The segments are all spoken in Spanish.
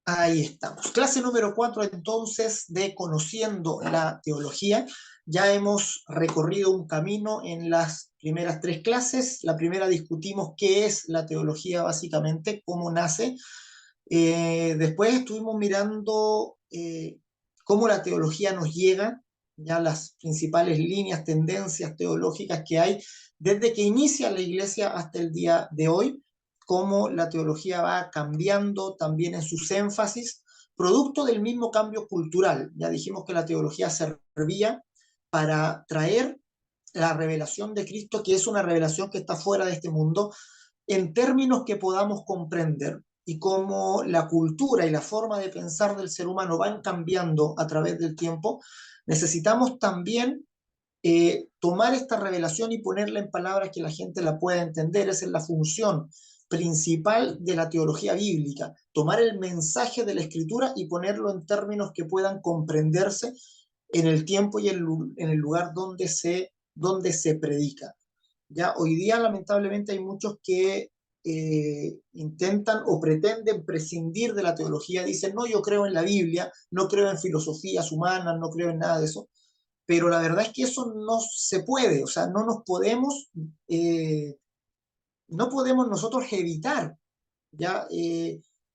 Ahí estamos. Clase número 4, entonces, de Conociendo la Teología. Ya hemos recorrido un camino en las primeras tres clases. La primera discutimos qué es la teología básicamente, cómo nace. Después estuvimos mirando cómo la teología nos llega, ya las principales líneas, tendencias teológicas que hay desde que inicia la iglesia hasta el día de hoy, cómo la teología va cambiando también en sus énfasis, producto del mismo cambio cultural. Ya dijimos que la teología servía para traer la revelación de Cristo, que es una revelación que está fuera de este mundo, en términos que podamos comprender, y cómo la cultura y la forma de pensar del ser humano van cambiando a través del tiempo, necesitamos también tomar esta revelación y ponerla en palabras que la gente la pueda entender. Esa es la función principal de la teología bíblica, tomar el mensaje de la escritura y ponerlo en términos que puedan comprenderse en el tiempo y en el lugar donde se predica. Ya hoy día lamentablemente hay muchos que intentan o pretenden prescindir de la teología, dicen, no, yo creo en la Biblia, no creo en filosofías humanas, no creo en nada de eso, pero la verdad es que eso no se puede, o sea, no podemos nosotros evitar ya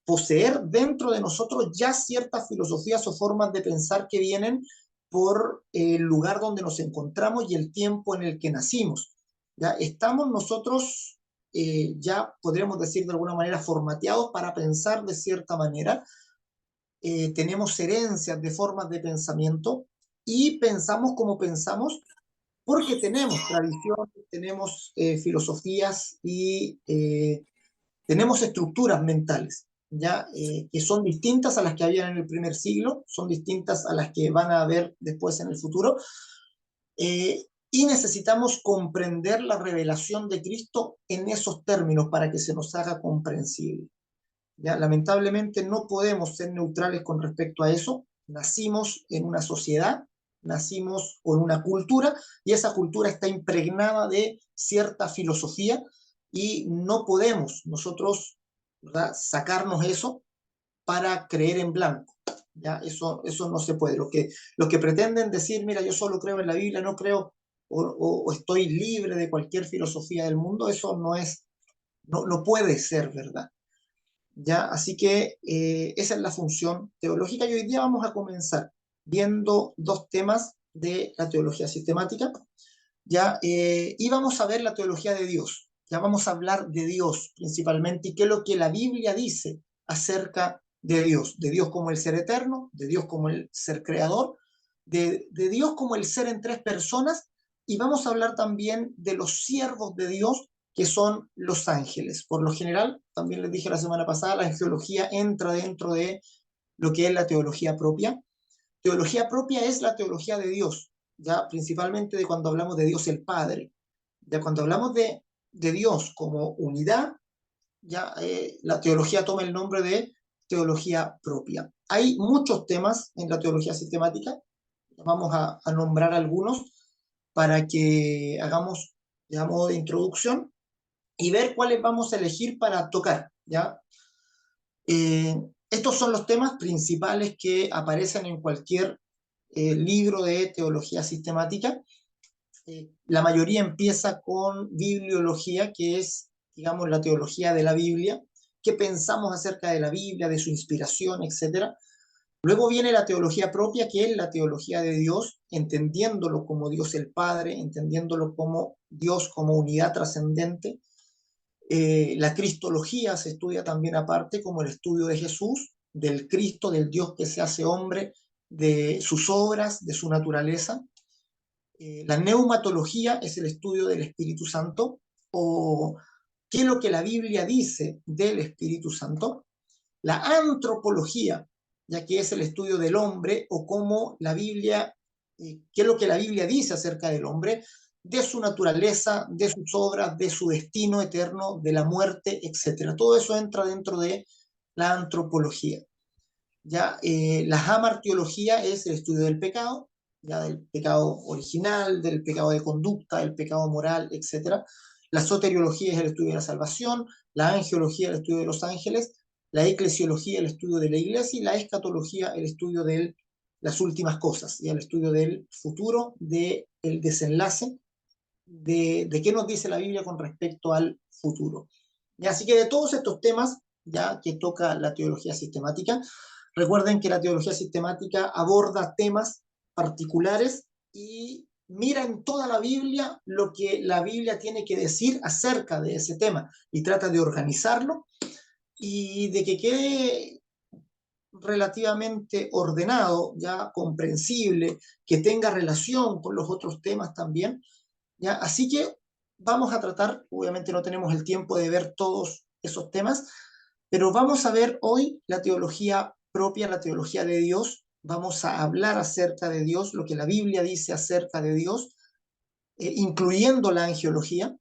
poseer dentro de nosotros ya ciertas filosofías o formas de pensar que vienen por el lugar donde nos encontramos y el tiempo en el que nacimos. Ya estamos nosotros, ya podríamos decir de alguna manera, formateados para pensar de cierta manera, tenemos herencias de formas de pensamiento y pensamos como pensamos porque tenemos tradiciones, tenemos filosofías y tenemos estructuras mentales, ¿ya? Que son distintas a las que habían en el primer siglo, son distintas a las que van a haber después en el futuro, y necesitamos comprender la revelación de Cristo en esos términos para que se nos haga comprensible. ¿Ya? Lamentablemente no podemos ser neutrales con respecto a eso. Nacimos en una sociedad, nacimos con una cultura y esa cultura está impregnada de cierta filosofía y no podemos nosotros, ¿verdad?, sacarnos eso para creer en blanco. ¿Ya? Eso no se puede. Los que pretenden decir, mira, yo solo creo en la Biblia, no creo o estoy libre de cualquier filosofía del mundo, eso no puede ser verdad. ¿Ya? Así que esa es la función teológica y hoy día vamos a comenzar viendo dos temas de la teología sistemática, ¿ya? Y vamos a ver la teología de Dios, ya vamos a hablar de Dios principalmente y qué es lo que la Biblia dice acerca de Dios como el ser eterno, de Dios como el ser creador, de Dios como el ser en tres personas, y vamos a hablar también de los siervos de Dios, que son los ángeles. Por lo general, también les dije la semana pasada, la angelología entra dentro de lo que es la teología propia. Teología propia es la teología de Dios, ya principalmente de cuando hablamos de Dios el Padre. Ya cuando hablamos de Dios como unidad, ya la teología toma el nombre de teología propia. Hay muchos temas en la teología sistemática, vamos a nombrar algunos para que hagamos, ya modo de introducción, y ver cuáles vamos a elegir para tocar, ¿ya? Estos son los temas principales que aparecen en cualquier libro de teología sistemática. La mayoría empieza con bibliología, que es, digamos, la teología de la Biblia, qué pensamos acerca de la Biblia, de su inspiración, etcétera. Luego viene la teología propia, que es la teología de Dios, entendiéndolo como Dios el Padre, entendiéndolo como Dios como unidad trascendente. La cristología se estudia también aparte como el estudio de Jesús, del Cristo, del Dios que se hace hombre, de sus obras, de su naturaleza. La neumatología es el estudio del Espíritu Santo, o qué es lo que la Biblia dice del Espíritu Santo. La antropología, ya que es el estudio del hombre, o cómo la Biblia, qué es lo que la Biblia dice acerca del hombre, de su naturaleza, de sus obras, de su destino eterno, de la muerte, etc. Todo eso entra dentro de la antropología. Ya la hamartiología es el estudio del pecado, ya del pecado original, del pecado de conducta, del pecado moral, etc. La soteriología es el estudio de la salvación, la angelología es el estudio de los ángeles, la eclesiología, el estudio de la iglesia, y la escatología, el estudio de las últimas cosas, y el estudio del futuro, del desenlace, de qué nos dice la Biblia con respecto al futuro. Y así que de todos estos temas, ya que toca la teología sistemática, recuerden que la teología sistemática aborda temas particulares y mira en toda la Biblia lo que la Biblia tiene que decir acerca de ese tema y trata de organizarlo y de que quede relativamente ordenado, ya comprensible, que tenga relación con los otros temas también. ¿Ya? Así que vamos a tratar, obviamente no tenemos el tiempo de ver todos esos temas, pero vamos a ver hoy la teología propia, la teología de Dios. Vamos a hablar acerca de Dios, lo que la Biblia dice acerca de Dios, incluyendo la angiología.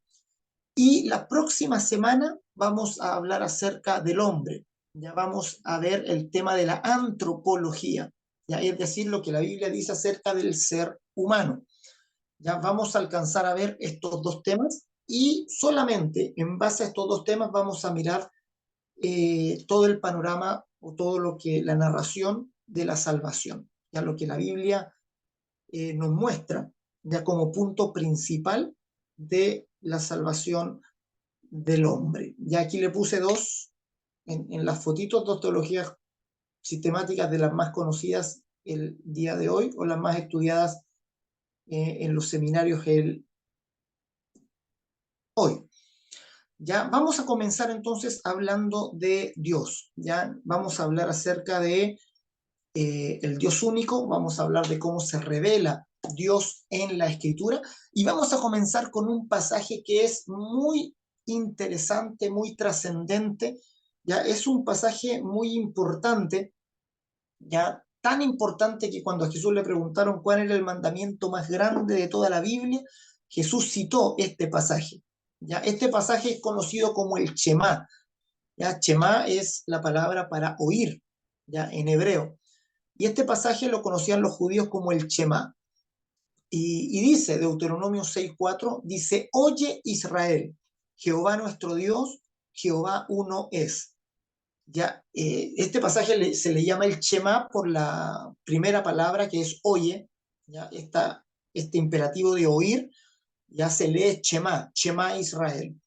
Y la próxima semana vamos a hablar acerca del hombre. Ya vamos a ver el tema de la antropología, ya es decir, lo que la Biblia dice acerca del ser humano. Ya vamos a alcanzar a ver estos dos temas y solamente en base a estos dos temas vamos a mirar todo el panorama o todo lo que la narración de la salvación, ya lo que la Biblia nos muestra ya como punto principal de la salvación del hombre. Ya aquí le puse dos en las fotitos, dos teologías sistemáticas de las más conocidas el día de hoy o las más estudiadas en los seminarios hoy. Ya vamos a comenzar entonces hablando de Dios. Ya vamos a hablar acerca de el Dios único, vamos a hablar de cómo se revela Dios en la Escritura y vamos a comenzar con un pasaje que es muy interesante, muy trascendente. Ya es un pasaje muy importante, ya tan importante que cuando a Jesús le preguntaron cuál era el mandamiento más grande de toda la Biblia, Jesús citó este pasaje. ¿Ya? Este pasaje es conocido como el Shema. ¿Ya? Shema es la palabra para oír, ¿ya? En hebreo. Y este pasaje lo conocían los judíos como el Shema. Y dice, Deuteronomio 6:4, dice, oye Israel, Jehová nuestro Dios, Jehová uno es. Ya, este pasaje se le llama el Shema por la primera palabra que es oye, ya este imperativo de oír, ya se lee Shema, Shema Israel.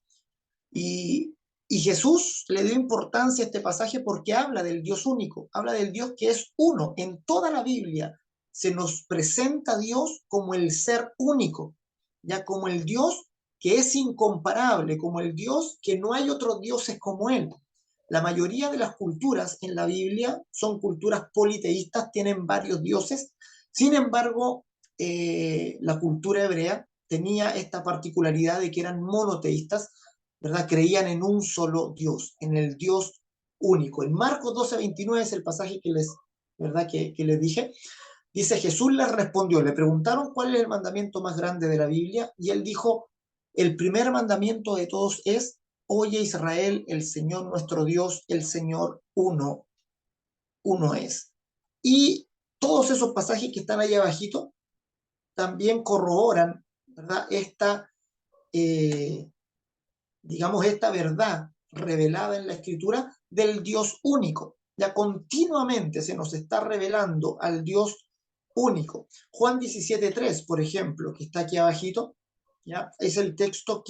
Y, y Jesús le dio importancia a este pasaje porque habla del Dios único, habla del Dios que es uno. En toda la Biblia se nos presenta a Dios como el ser único, ya como el Dios que es incomparable, como el Dios que no hay otros dioses como Él. La mayoría de las culturas en la Biblia son culturas politeístas, tienen varios dioses. Sin embargo, la cultura hebrea tenía esta particularidad de que eran monoteístas, ¿verdad? Creían en un solo Dios, en el Dios único. En Marcos 12:29 es el pasaje que les, ¿verdad? Que les dije. Dice, Jesús les respondió, le preguntaron cuál es el mandamiento más grande de la Biblia, y él dijo, el primer mandamiento de todos es, oye Israel, el Señor nuestro Dios, el Señor uno es. Y todos esos pasajes que están ahí abajito también corroboran, ¿verdad? Eh, digamos, esta verdad revelada en la Escritura del Dios único. Ya continuamente se nos está revelando al Dios único. Juan 17:3, por ejemplo, que está aquí abajito, ¿ya? Es el texto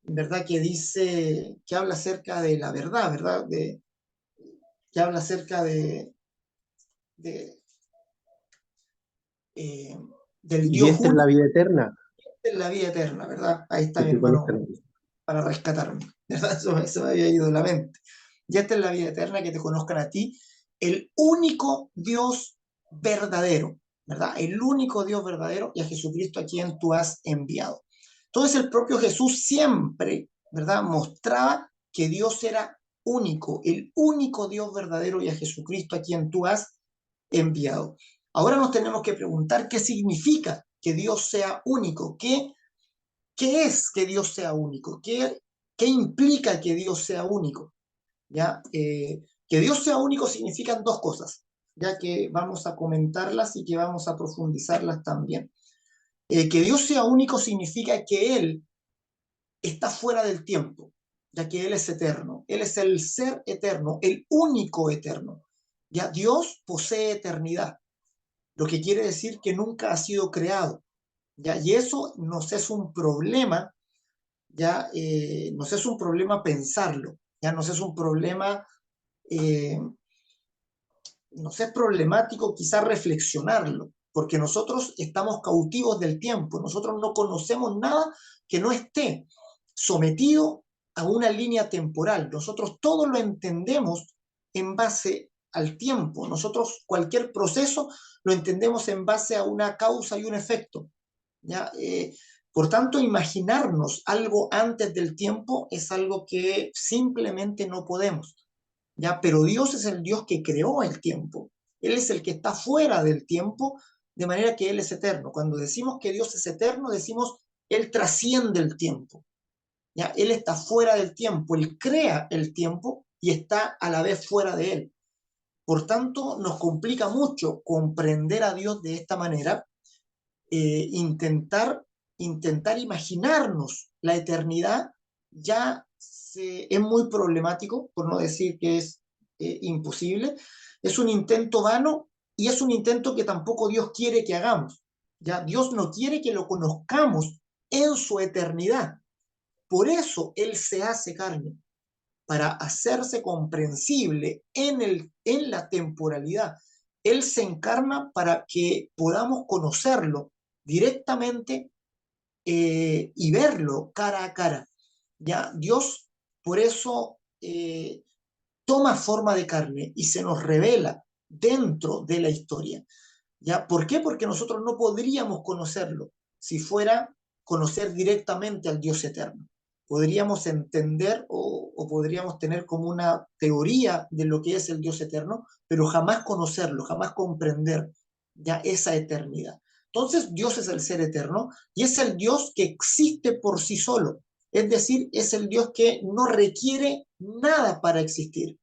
¿verdad? Que dice, que habla acerca de la verdad, ¿verdad? Que habla acerca de eh, del Y Dios esta es la único vida eterna, en la vida eterna, ¿verdad? Ahí está que mi te conozcan hermano a ti. para rescatarme, ¿verdad? Eso me había ido de la mente. Ya está en la vida eterna, que te conozcan a ti, el único Dios verdadero, ¿verdad? El único Dios verdadero y a Jesucristo a quien tú has enviado. Entonces el propio Jesús siempre, ¿verdad? Mostraba que Dios era único, el único Dios verdadero y a Jesucristo a quien tú has enviado. Ahora nos tenemos que preguntar qué significa que Dios sea único, ¿qué es que Dios sea único? ¿Qué implica que Dios sea único? ¿Ya? Que Dios sea único significan dos cosas, ya que vamos a comentarlas y que vamos a profundizarlas también. Que Dios sea único significa que Él está fuera del tiempo, ya que Él es eterno. Él es el ser eterno, el único eterno. Ya Dios posee eternidad, lo que quiere decir que nunca ha sido creado. ¿Ya? Y eso nos es un problema, ya nos es un problema pensarlo, ya nos es un problema, eh, nos es problemático quizás reflexionarlo, porque nosotros estamos cautivos del tiempo, nosotros no conocemos nada que no esté sometido a una línea temporal, nosotros todo lo entendemos en base al tiempo, nosotros cualquier proceso lo entendemos en base a una causa y un efecto. ¿Ya? Por tanto, imaginarnos algo antes del tiempo es algo que simplemente no podemos. ¿Ya? Pero Dios es el Dios que creó el tiempo. Él es el que está fuera del tiempo, de manera que Él es eterno. Cuando decimos que Dios es eterno, decimos Él trasciende el tiempo. ¿Ya? Él está fuera del tiempo, Él crea el tiempo y está a la vez fuera de Él. Por tanto, nos complica mucho comprender a Dios de esta manera, intentar imaginarnos la eternidad es muy problemático, por no decir que es imposible. Es un intento vano y es un intento que tampoco Dios quiere que hagamos. ¿Ya? Dios no quiere que lo conozcamos en su eternidad. Por eso Él se hace carne, para hacerse comprensible en la temporalidad. Él se encarna para que podamos conocerlo directamente, y verlo cara a cara. ¿Ya? Dios por eso toma forma de carne y se nos revela dentro de la historia. ¿Ya? ¿Por qué? Porque nosotros no podríamos conocerlo si fuera conocer directamente al Dios eterno. Podríamos entender o podríamos tener como una teoría de lo que es el Dios eterno, pero jamás conocerlo, jamás comprender ya esa eternidad. Entonces Dios es el ser eterno y es el Dios que existe por sí solo. Es decir, es el Dios que no requiere nada para existir.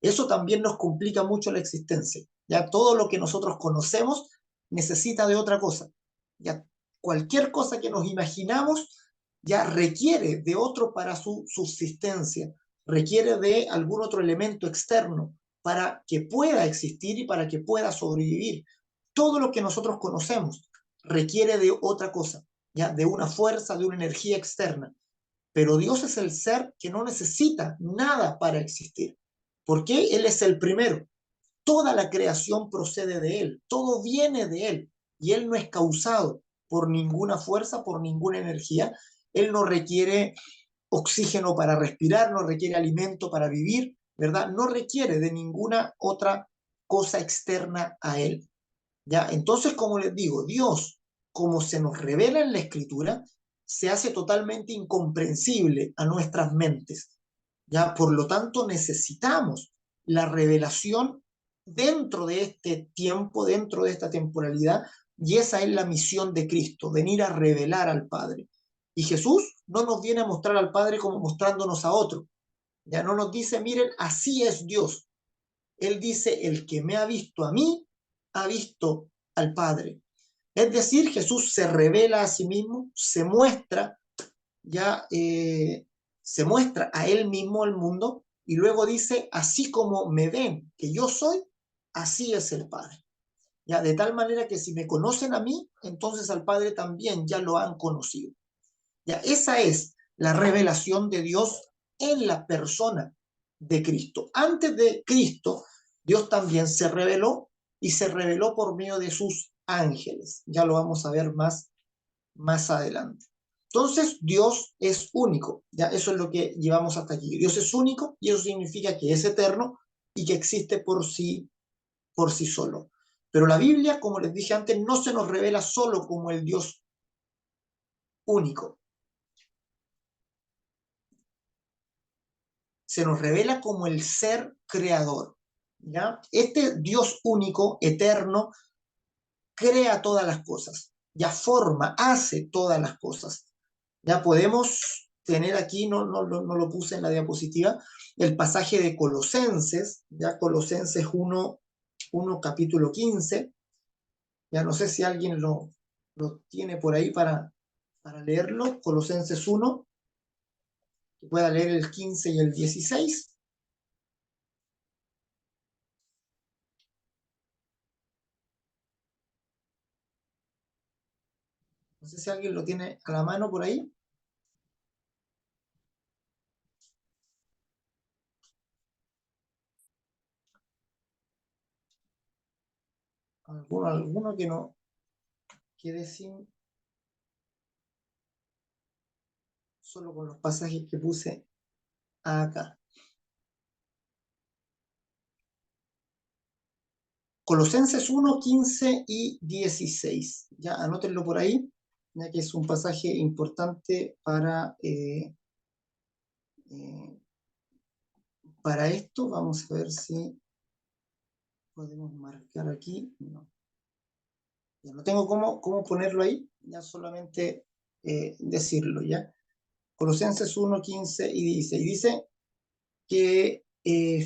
Eso también nos complica mucho la existencia. Ya todo lo que nosotros conocemos necesita de otra cosa. Ya cualquier cosa que nos imaginamos ya requiere de otro para su subsistencia, requiere de algún otro elemento externo para que pueda existir y para que pueda sobrevivir. Todo lo que nosotros conocemos requiere de otra cosa, ya de una fuerza, de una energía externa. Pero Dios es el ser que no necesita nada para existir. ¿Por qué? Él es el primero. Toda la creación procede de Él, todo viene de Él, y Él no es causado por ninguna fuerza, por ninguna energía. Él no requiere oxígeno para respirar, no requiere alimento para vivir, ¿verdad? No requiere de ninguna otra cosa externa a Él. ¿Ya? Entonces, como les digo, Dios, como se nos revela en la Escritura, se hace totalmente incomprensible a nuestras mentes. ¿Ya? Por lo tanto, necesitamos la revelación dentro de este tiempo, dentro de esta temporalidad, y esa es la misión de Cristo, venir a revelar al Padre. Y Jesús no nos viene a mostrar al Padre como mostrándonos a otro. Ya no nos dice, miren, así es Dios. Él dice, el que me ha visto a mí, ha visto al Padre. Es decir, Jesús se revela a sí mismo, ya se muestra a él mismo al mundo y luego dice, así como me ven que yo soy, así es el Padre. Ya, de tal manera que si me conocen a mí, entonces al Padre también ya lo han conocido. Ya, esa es la revelación de Dios en la persona de Cristo. Antes de Cristo, Dios también se reveló y se reveló por medio de sus ángeles. Ya lo vamos a ver más adelante. Entonces, Dios es único. Ya eso es lo que llevamos hasta aquí. Dios es único y eso significa que es eterno y que existe por sí solo. Pero la Biblia, como les dije antes, no se nos revela solo como el Dios único. Se nos revela como el ser creador. ¿Ya? Este Dios único, eterno, crea todas las cosas, ya forma, hace todas las cosas. Ya podemos tener aquí, no lo puse en la diapositiva, el pasaje de Colosenses, ya Colosenses 1 capítulo 15, ya no sé si alguien lo tiene por ahí para leerlo, Colosenses 1, pueda leer el 15 y el 16. No sé si alguien lo tiene a la mano por ahí. Alguno que no quede sin, solo con los pasajes que puse acá. Colosenses 1, 15 y 16. Ya anótenlo por ahí, ya que es un pasaje importante eh, para esto. Vamos a ver si podemos marcar aquí. No, ya no tengo cómo ponerlo ahí, ya solamente decirlo, ¿ya? Colosenses 1, 15 y 16. Dice que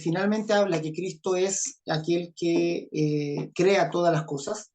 finalmente habla que Cristo es aquel que crea todas las cosas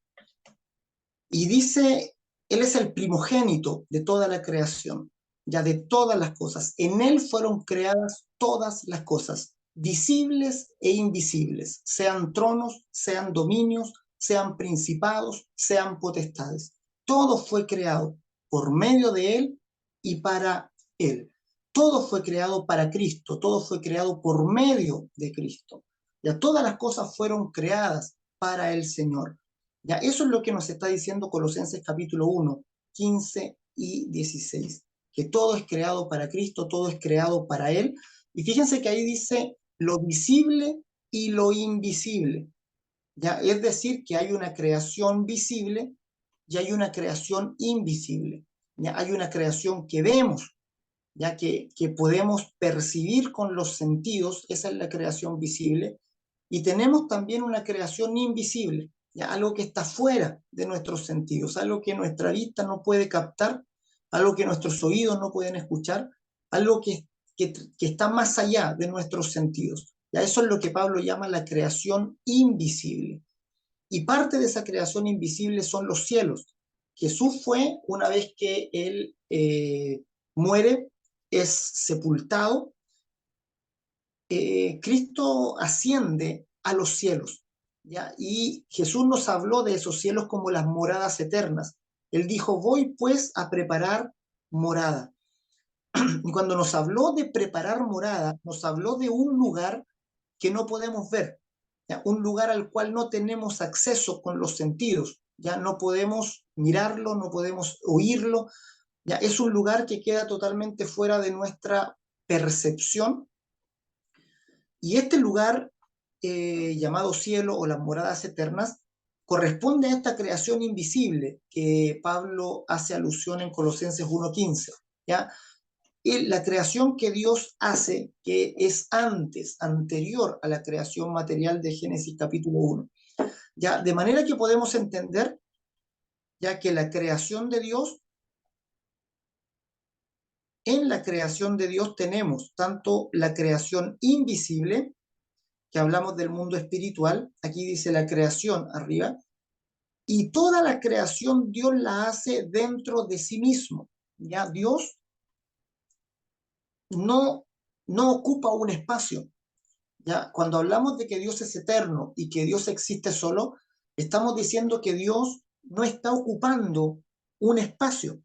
y dice, Él es el primogénito de toda la creación, ya de todas las cosas. En Él fueron creadas todas las cosas, visibles e invisibles, sean tronos, sean dominios, sean principados, sean potestades. Todo fue creado por medio de Él y para Él. Todo fue creado para Cristo, todo fue creado por medio de Cristo. Ya todas las cosas fueron creadas para el Señor. Ya eso es lo que nos está diciendo Colosenses capítulo 1, 15 y 16, que todo es creado para Cristo, todo es creado para Él. Y fíjense que ahí dice lo visible y lo invisible. Ya es decir, que hay una creación visible y hay una creación invisible. Ya hay una creación que vemos, ya que podemos percibir con los sentidos, esa es la creación visible, y tenemos también una creación invisible, ya algo que está fuera de nuestros sentidos, algo que nuestra vista no puede captar, algo que nuestros oídos no pueden escuchar, algo que está más allá de nuestros sentidos. Ya eso es lo que Pablo llama la creación invisible. Y parte de esa creación invisible son los cielos. Jesús fue, una vez que él muere, es sepultado, Cristo asciende a los cielos, ¿ya? Y Jesús nos habló de esos cielos como las moradas eternas. Él dijo, voy pues a preparar morada. Y cuando nos habló de preparar morada, nos habló de un lugar que no podemos ver, ¿ya? Un lugar al cual no tenemos acceso con los sentidos, ya no podemos mirarlo, no podemos oírlo, ya es un lugar que queda totalmente fuera de nuestra percepción. Y este lugar llamado cielo o las moradas eternas corresponde a esta creación invisible que Pablo hace alusión en Colosenses 1:15, ¿ya? La creación que Dios hace, que es anterior a la creación material de Génesis capítulo 1. Ya, de manera que podemos entender ya que la creación de Dios, en la creación de Dios tenemos tanto la creación invisible, que hablamos del mundo espiritual, aquí dice la creación arriba, y toda la creación Dios la hace dentro de sí mismo. Ya Dios no, no ocupa un espacio. ¿Ya? Cuando hablamos de que Dios es eterno y que Dios existe solo, estamos diciendo que Dios no está ocupando un espacio.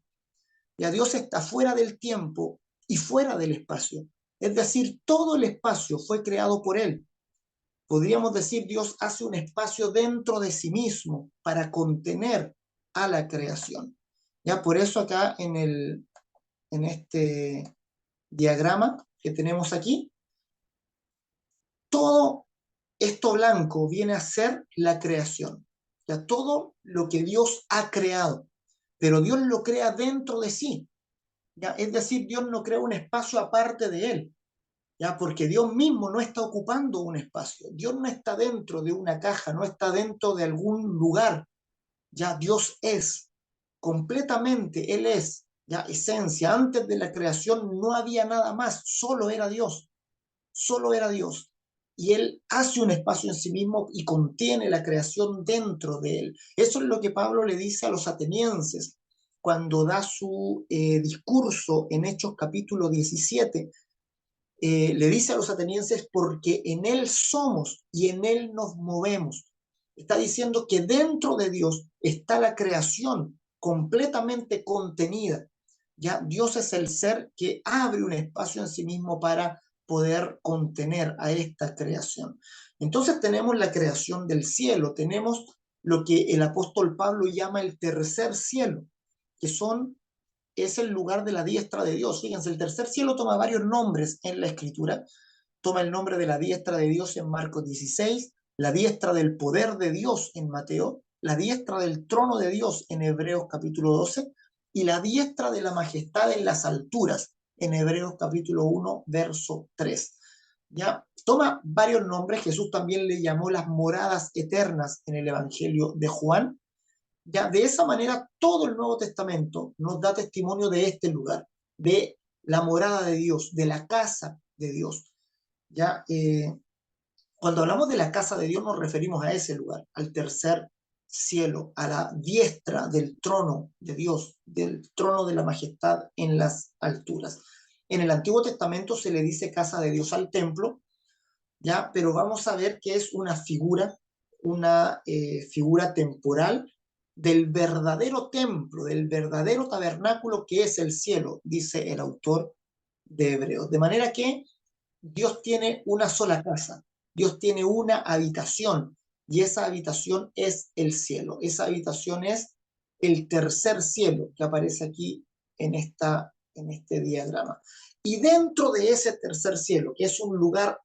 Ya Dios está fuera del tiempo y fuera del espacio. Es decir, todo el espacio fue creado por Él. Podríamos decir, Dios hace un espacio dentro de sí mismo para contener a la creación. Ya por eso acá en este diagrama que tenemos aquí, todo esto blanco viene a ser la creación, ya todo lo que Dios ha creado, pero Dios lo crea dentro de sí, ya es decir, Dios no crea un espacio aparte de él, ya porque Dios mismo no está ocupando un espacio, Dios no está dentro de una caja, no está dentro de algún lugar, ya Dios es completamente, Él es, ya esencia, antes de la creación no había nada más, solo era Dios. Y Él hace un espacio en sí mismo y contiene la creación dentro de Él. Eso es lo que Pablo le dice a los atenienses cuando da su discurso en Hechos capítulo 17, le dice a los atenienses, porque en Él somos y en Él nos movemos. Está diciendo que dentro de Dios está la creación completamente contenida. Ya Dios es el ser que abre un espacio en sí mismo para poder contener a esta creación. Entonces tenemos la creación del cielo, tenemos lo que el apóstol Pablo llama el tercer cielo, que es el lugar de la diestra de Dios. Fíjense, el tercer cielo toma varios nombres en la Escritura. Toma el nombre de la diestra de Dios en Marcos 16, la diestra del poder de Dios en Mateo, la diestra del trono de Dios en Hebreos capítulo 12 y la diestra de la majestad en las alturas en Hebreos capítulo 1, verso 3. ¿Ya? Toma varios nombres. Jesús también le llamó las moradas eternas en el Evangelio de Juan. Ya, de esa manera, todo el Nuevo Testamento nos da testimonio de este lugar, de la morada de Dios, de la casa de Dios. Ya, cuando hablamos de la casa de Dios nos referimos a ese lugar, al tercer cielo, a la diestra del trono de Dios, del trono de la majestad en las alturas. En el Antiguo Testamento se le dice casa de Dios al templo, ya, pero vamos a ver que es una figura temporal del verdadero templo, del verdadero tabernáculo que es el cielo, dice el autor de Hebreos. De manera que Dios tiene una sola casa, Dios tiene una habitación y esa habitación es el cielo, esa habitación es el tercer cielo que aparece aquí en este diagrama. Y dentro de ese tercer cielo, que es un lugar,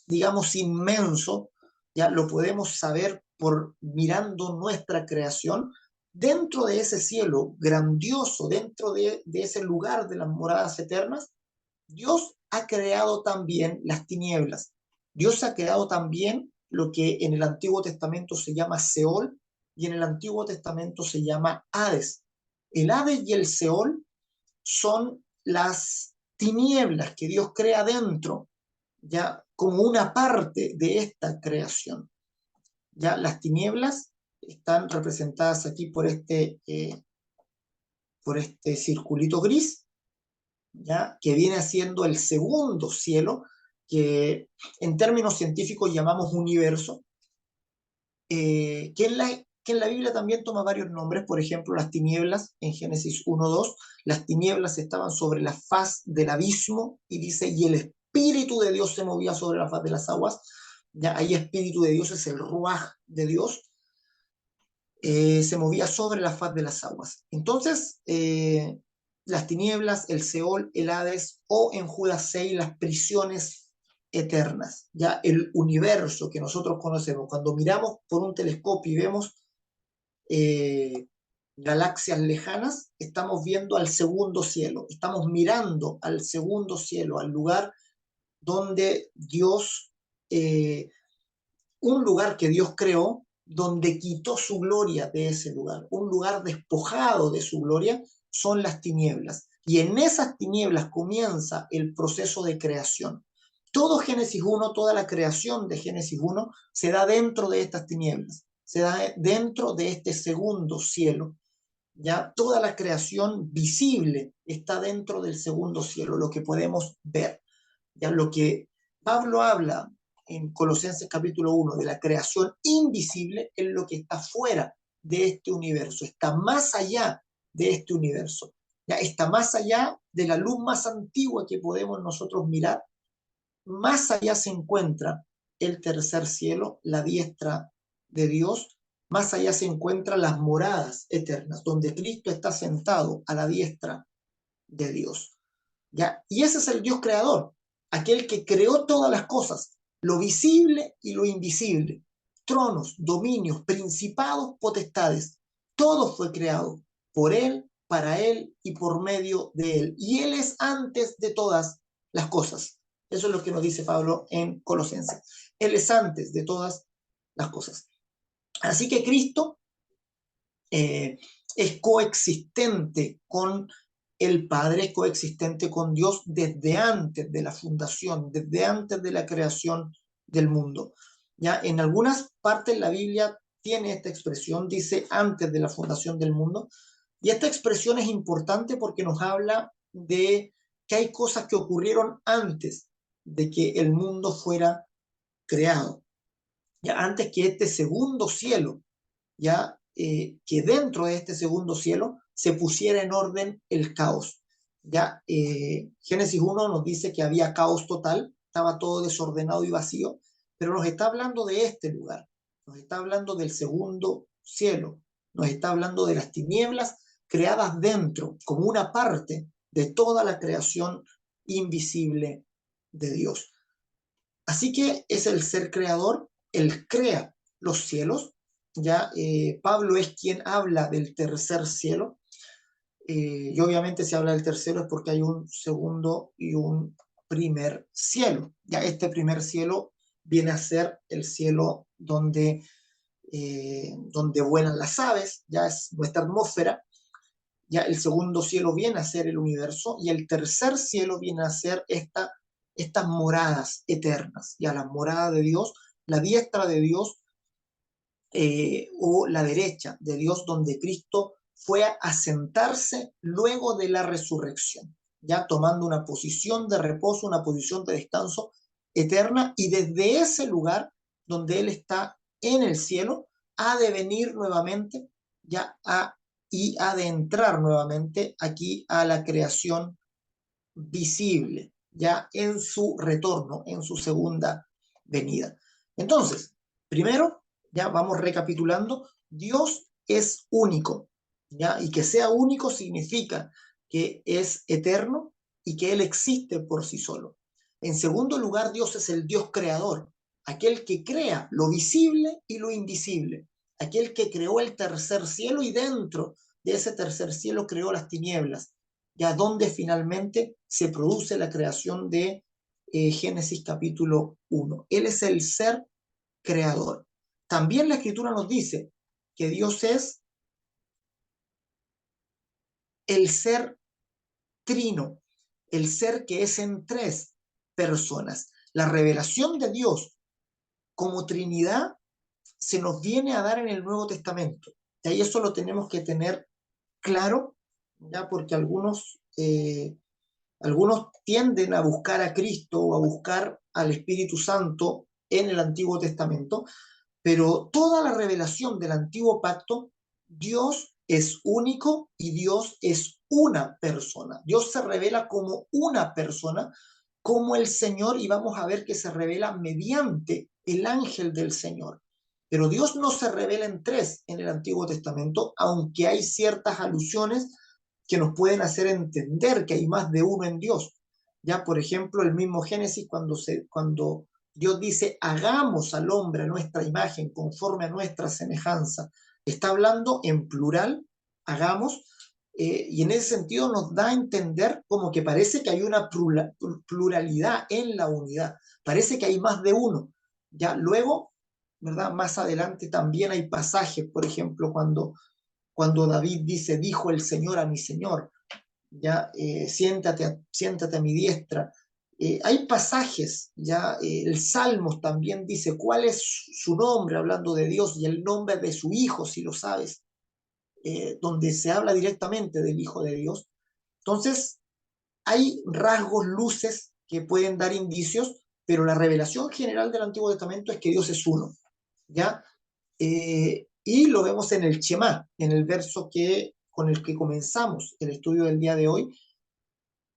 digamos, inmenso, ya lo podemos saber por mirando nuestra creación, dentro de ese cielo grandioso, dentro de ese lugar de las moradas eternas, Dios ha creado también las tinieblas. Dios ha creado también lo que en el Antiguo Testamento se llama Seol y en el Antiguo Testamento se llama Hades. El Hades y el Seol son las tinieblas que Dios crea dentro, ya como una parte de esta creación. Ya las tinieblas están representadas aquí por este circulito gris, ¿ya? Que viene siendo el segundo cielo, que en términos científicos llamamos universo, que en la Biblia también toma varios nombres. Por ejemplo, las tinieblas en Génesis 1:2, las tinieblas estaban sobre la faz del abismo y dice, y el Espíritu de Dios se movía sobre la faz de las aguas. Ya ahí Espíritu de Dios es el Ruaj de Dios, se movía sobre la faz de las aguas. Entonces, las tinieblas, el Seol, el Hades o en Judas 6 las prisiones eternas, ya el universo que nosotros conocemos. Cuando miramos por un telescopio y vemos eh, galaxias lejanas, estamos viendo al segundo cielo, estamos mirando al segundo cielo, al lugar donde Dios, eh, un lugar que Dios creó, donde quitó su gloria de ese lugar, un lugar despojado de su gloria, son las tinieblas. Y en esas tinieblas comienza el proceso de creación. Todo Génesis 1, toda la creación de Génesis 1 se da dentro de estas tinieblas, se da dentro de este segundo cielo. Ya toda la creación visible está dentro del segundo cielo, lo que podemos ver. Ya lo que Pablo habla en Colosenses capítulo 1 de la creación invisible es lo que está fuera de este universo, está más allá de este universo, ya está más allá de la luz más antigua que podemos nosotros mirar, más allá se encuentra el tercer cielo, la diestra de Dios, más allá se encuentran las moradas eternas, donde Cristo está sentado a la diestra de Dios. ¿Ya? Y ese es el Dios creador, aquel que creó todas las cosas, lo visible y lo invisible, tronos, dominios, principados, potestades, todo fue creado por Él, para Él y por medio de Él. Y Él es antes de todas las cosas. Eso es lo que nos dice Pablo en Colosenses. Él es antes de todas las cosas. Así que Cristo es coexistente con el Padre, es coexistente con Dios desde antes de la fundación, desde antes de la creación del mundo. Ya en algunas partes la Biblia tiene esta expresión, dice antes de la fundación del mundo, y esta expresión es importante porque nos habla de que hay cosas que ocurrieron antes de que el mundo fuera creado. Ya antes que este segundo cielo, que dentro de este segundo cielo se pusiera en orden el caos. Génesis 1 nos dice que había caos total, estaba todo desordenado y vacío, pero nos está hablando de este lugar, nos está hablando del segundo cielo, nos está hablando de las tinieblas creadas dentro, como una parte de toda la creación invisible de Dios. Así que es el ser creador, él crea los cielos. Pablo es quien habla del tercer cielo, y obviamente si habla del tercero es porque hay un segundo y un primer cielo. Ya este primer cielo viene a ser el cielo donde vuelan las aves, ya es nuestra atmósfera. Ya el segundo cielo viene a ser el universo y el tercer cielo viene a ser estas moradas eternas, ya la morada de Dios, la diestra de Dios, o la derecha de Dios, donde Cristo fue a sentarse luego de la resurrección, ya tomando una posición de reposo, una posición de descanso eterna, y desde ese lugar donde Él está en el cielo, ha de venir nuevamente y ha de entrar nuevamente aquí a la creación visible, ya en su retorno, en su segunda venida. Entonces, primero, ya vamos recapitulando, Dios es único, ¿ya? Y que sea único significa que es eterno y que Él existe por sí solo. En segundo lugar, Dios es el Dios creador, aquel que crea lo visible y lo invisible, aquel que creó el tercer cielo y dentro de ese tercer cielo creó las tinieblas, ya donde finalmente se produce la creación de Génesis capítulo 1. Él es el ser creador. También la escritura nos dice que Dios es el ser trino, el ser que es en tres personas. La revelación de Dios como Trinidad se nos viene a dar en el Nuevo Testamento. Y eso lo tenemos que tener claro, ya porque algunos tienden a buscar a Cristo o a buscar al Espíritu Santo en el Antiguo Testamento, pero toda la revelación del Antiguo Pacto, Dios es único y Dios es una persona. Dios se revela como una persona, como el Señor, y vamos a ver que se revela mediante el ángel del Señor. Pero Dios no se revela en tres en el Antiguo Testamento, aunque hay ciertas alusiones que nos pueden hacer entender que hay más de uno en Dios. Ya, por ejemplo, el mismo Génesis, cuando Dios dice, hagamos al hombre a nuestra imagen, conforme a nuestra semejanza, está hablando en plural, hagamos, y en ese sentido nos da a entender como que parece que hay una pluralidad en la unidad, parece que hay más de uno. Ya luego, ¿verdad? Más adelante también hay pasajes, por ejemplo, cuando David dice, dijo el Señor a mi Señor, siéntate a mi diestra. Hay pasajes, el Salmos también dice cuál es su nombre, hablando de Dios, y el nombre de su Hijo, si lo sabes, donde se habla directamente del Hijo de Dios. Entonces, hay rasgos, luces que pueden dar indicios, pero la revelación general del Antiguo Testamento es que Dios es uno, ¿ya? Y lo vemos en el Shema, en el verso con el que comenzamos el estudio del día de hoy.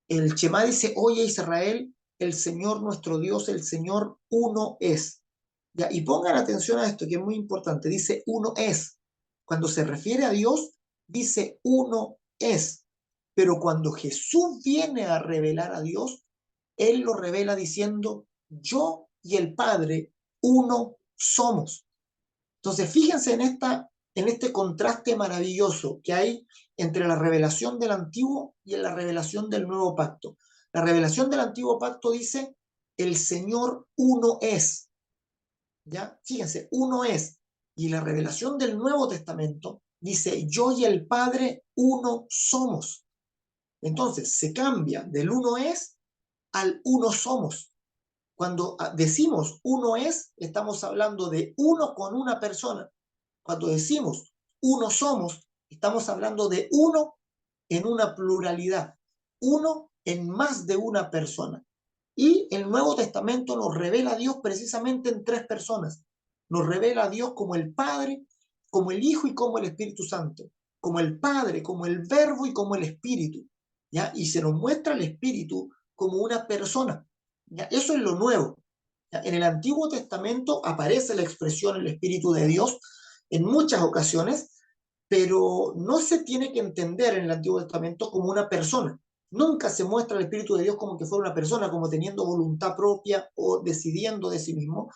El Shema dice, oye Israel, el Señor nuestro Dios, el Señor uno es. ¿Ya? Y pongan atención a esto, que es muy importante. Dice uno es. Cuando se refiere a Dios, dice uno es. Pero cuando Jesús viene a revelar a Dios, Él lo revela diciendo, yo y el Padre uno somos. Entonces, fíjense en este contraste maravilloso que hay entre la revelación del Antiguo y en la revelación del Nuevo Pacto. La revelación del Antiguo Pacto dice, el Señor uno es. ¿Ya? Fíjense, uno es. Y la revelación del Nuevo Testamento dice, yo y el Padre uno somos. Entonces, se cambia del uno es al uno somos. Cuando decimos uno es, estamos hablando de uno con una persona. Cuando decimos uno somos, estamos hablando de uno en una pluralidad. Uno en más de una persona. Y el Nuevo Testamento nos revela a Dios precisamente en tres personas. Nos revela a Dios como el Padre, como el Hijo y como el Espíritu Santo. Como el Padre, como el Verbo y como el Espíritu. ¿Ya? Y se nos muestra el Espíritu como una persona. ¿Ya? Eso es lo nuevo. ¿Ya? En el Antiguo Testamento aparece la expresión el Espíritu de Dios en muchas ocasiones, pero no se tiene que entender en el Antiguo Testamento como una persona. Nunca se muestra el Espíritu de Dios como que fuera una persona, como teniendo voluntad propia o decidiendo de sí mismo.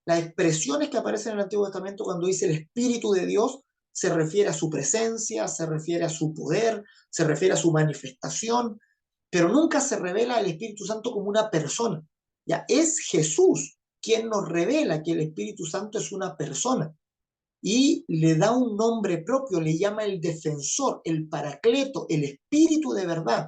Las expresiones que aparecen en el Antiguo Testamento cuando dice el Espíritu de Dios se refiere a su presencia, se refiere a su poder, se refiere a su manifestación, pero nunca se revela el Espíritu Santo como una persona. Ya es Jesús quien nos revela que el Espíritu Santo es una persona y le da un nombre propio, le llama el defensor, el paracleto, el espíritu de verdad,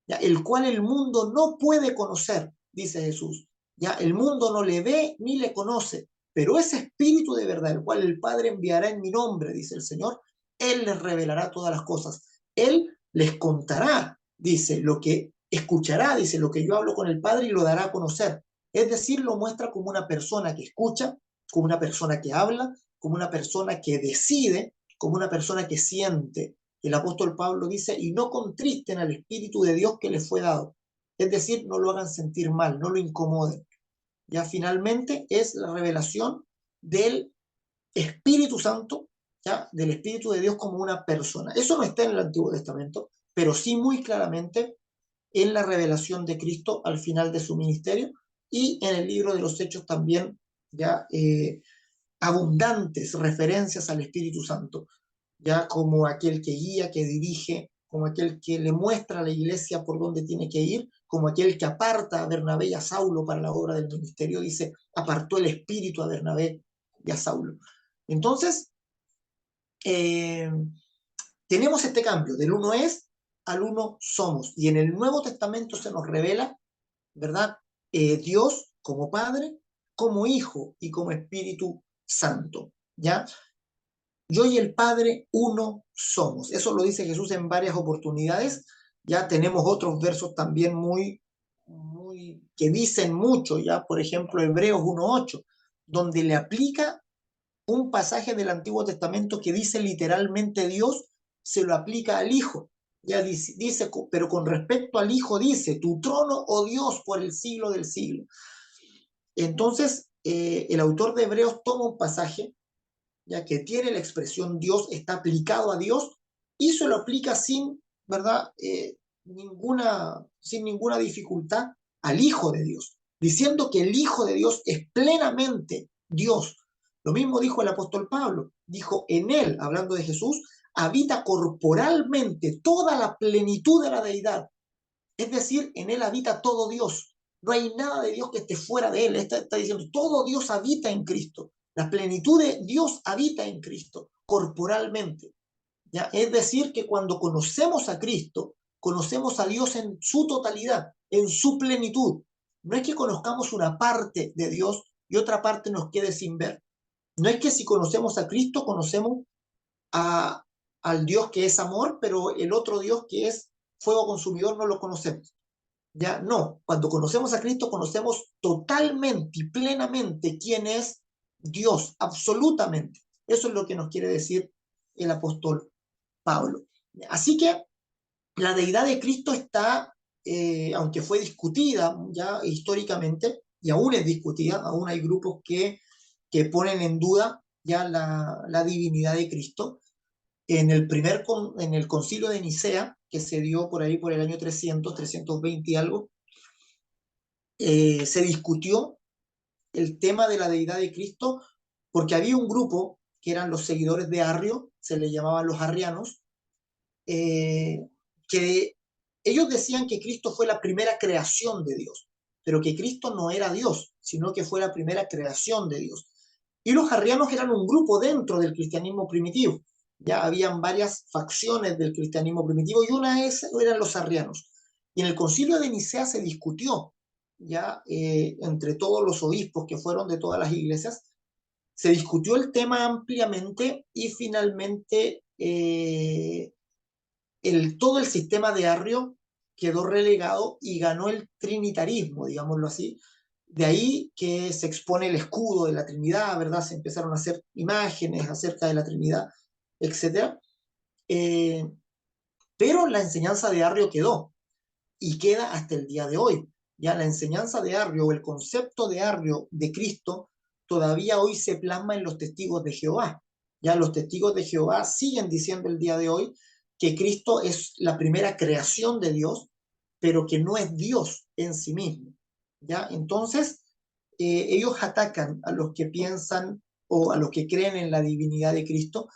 ¿ya? El cual el mundo no puede conocer, dice Jesús. ¿Ya? El mundo no le ve ni le conoce, pero ese espíritu de verdad, el cual el Padre enviará en mi nombre, dice el Señor, Él les revelará todas las cosas. Él les contará, dice, lo que escuchará, dice, lo que yo hablo con el Padre y lo dará a conocer. Es decir, lo muestra como una persona que escucha, como una persona que habla, como una persona que decide, como una persona que siente. El apóstol Pablo dice, y no contristen al Espíritu de Dios que les fue dado. Es decir, no lo hagan sentir mal, no lo incomoden. Ya finalmente es la revelación del Espíritu Santo, ya del Espíritu de Dios como una persona. Eso no está en el Antiguo Testamento, pero sí muy claramente en la revelación de Cristo al final de su ministerio y en el libro de los Hechos también ya abundantes referencias al Espíritu Santo, ya como aquel que guía, que dirige, como aquel que le muestra a la iglesia por dónde tiene que ir, como aquel que aparta a Bernabé y a Saulo para la obra del ministerio, dice, apartó el Espíritu a Bernabé y a Saulo. Entonces, eh, tenemos este cambio, del uno es al uno somos, y en el Nuevo Testamento se nos revela, ¿verdad? Dios como Padre, como Hijo y como Espíritu Santo, ¿ya? Yo y el Padre uno somos. Eso lo dice Jesús en varias oportunidades. Ya tenemos otros versos también que dicen mucho, ya por ejemplo Hebreos 1:8, donde le aplica un pasaje del Antiguo Testamento que dice literalmente Dios, se lo aplica al Hijo. Ya dice, pero con respecto al Hijo dice, tu trono, oh Dios, por el siglo del siglo. Entonces, el autor de Hebreos toma un pasaje ya que tiene la expresión Dios, está aplicado a Dios, y se lo aplica sin, ¿verdad? Sin ninguna dificultad al Hijo de Dios, diciendo que el Hijo de Dios es plenamente Dios. Lo mismo dijo el apóstol Pablo, dijo, en él, hablando de Jesús, habita corporalmente toda la plenitud de la deidad, es decir, en él habita todo Dios. No hay nada de Dios que esté fuera de él. Está diciendo, todo Dios habita en Cristo. La plenitud de Dios habita en Cristo, corporalmente. ¿Ya? Es decir, que cuando conocemos a Cristo, conocemos a Dios en su totalidad, en su plenitud. No es que conozcamos una parte de Dios y otra parte nos quede sin ver. No es que si conocemos a Cristo, conocemos a, al Dios que es amor, pero el otro Dios que es fuego consumidor no lo conocemos. Ya no, cuando conocemos a Cristo conocemos totalmente y plenamente quién es Dios, absolutamente. Eso es lo que nos quiere decir el apóstol Pablo. Así que la deidad de Cristo está, aunque fue discutida ya históricamente, y aún es discutida, aún hay grupos que ponen en duda ya la divinidad de Cristo. En el concilio de Nicea, que se dio por ahí por el año 320 y algo, se discutió el tema de la deidad de Cristo porque había un grupo que eran los seguidores de Arrio, se les llamaban los arrianos, eh, que ellos decían que Cristo fue la primera creación de Dios, pero que Cristo no era Dios, sino que fue la primera creación de Dios. Y los arrianos eran un grupo dentro del cristianismo primitivo. Ya habían varias facciones del cristianismo primitivo y una eran los arrianos. Y en el concilio de Nicea se discutió, ya entre todos los obispos que fueron de todas las iglesias, se discutió el tema ampliamente y finalmente todo el sistema de Arrio quedó relegado y ganó el trinitarismo, digámoslo así. De ahí que se expone el escudo de la Trinidad, ¿verdad? Se empezaron a hacer imágenes acerca de la Trinidad, etc. Eh, pero la enseñanza de Arrio quedó y queda hasta el día de hoy. Ya la enseñanza de Arrio o el concepto de Arrio de Cristo todavía hoy se plasma en los testigos de Jehová. Ya los testigos de Jehová siguen diciendo el día de hoy que Cristo es la primera creación de Dios, pero que no es Dios en sí mismo. ¿Ya? Entonces, ellos atacan a los que piensan o a los que creen en la divinidad de Cristo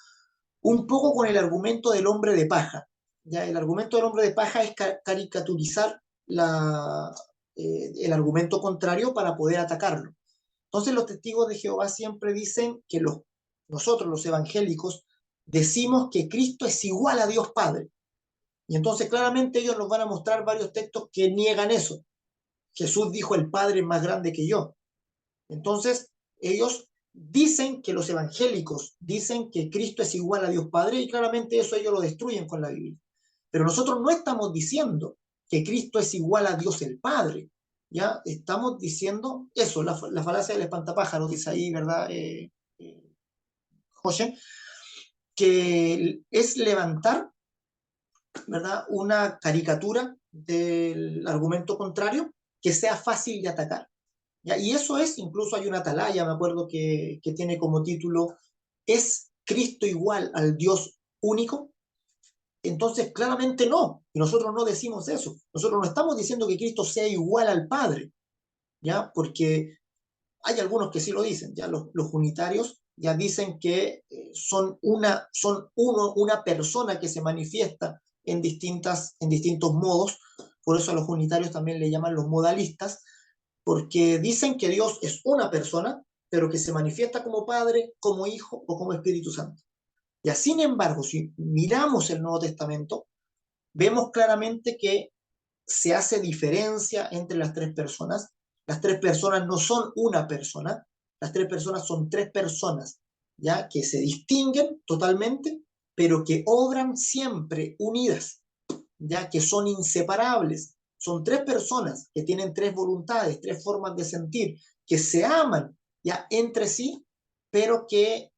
un poco con el argumento del hombre de paja. ¿Ya? El argumento del hombre de paja es caricaturizar el argumento contrario para poder atacarlo. Entonces los testigos de Jehová siempre dicen que nosotros los evangélicos decimos que Cristo es igual a Dios Padre. Y entonces claramente ellos nos van a mostrar varios textos que niegan eso. Jesús dijo, el Padre es más grande que yo. Entonces, ellos dicen que los evangélicos dicen que Cristo es igual a Dios Padre y claramente eso ellos lo destruyen con la Biblia. Pero nosotros no estamos diciendo que Cristo es igual a Dios el Padre. Ya estamos diciendo eso, la falacia del espantapájaro, dice ahí, ¿verdad, José? Que es levantar, ¿verdad?, una caricatura del argumento contrario que sea fácil de atacar. ¿Ya? Y eso es, incluso hay una atalaya, me acuerdo, que tiene como título, ¿es Cristo igual al Dios único? Entonces, claramente no, y nosotros no decimos eso. Nosotros no estamos diciendo que Cristo sea igual al Padre, ¿ya? Porque hay algunos que sí lo dicen, ya los unitarios ya dicen que una persona que se manifiesta en distintos modos, por eso a los unitarios también le llaman los modalistas, porque dicen que Dios es una persona, pero que se manifiesta como Padre, como Hijo o como Espíritu Santo. Y sin embargo, si miramos el Nuevo Testamento, vemos claramente que se hace diferencia entre las tres personas. Las tres personas no son una persona, las tres personas son tres personas, ya que se distinguen totalmente, pero que obran siempre unidas, ya que son inseparables. Son tres personas que tienen tres voluntades, tres formas de sentir, que se aman ya entre sí, pero que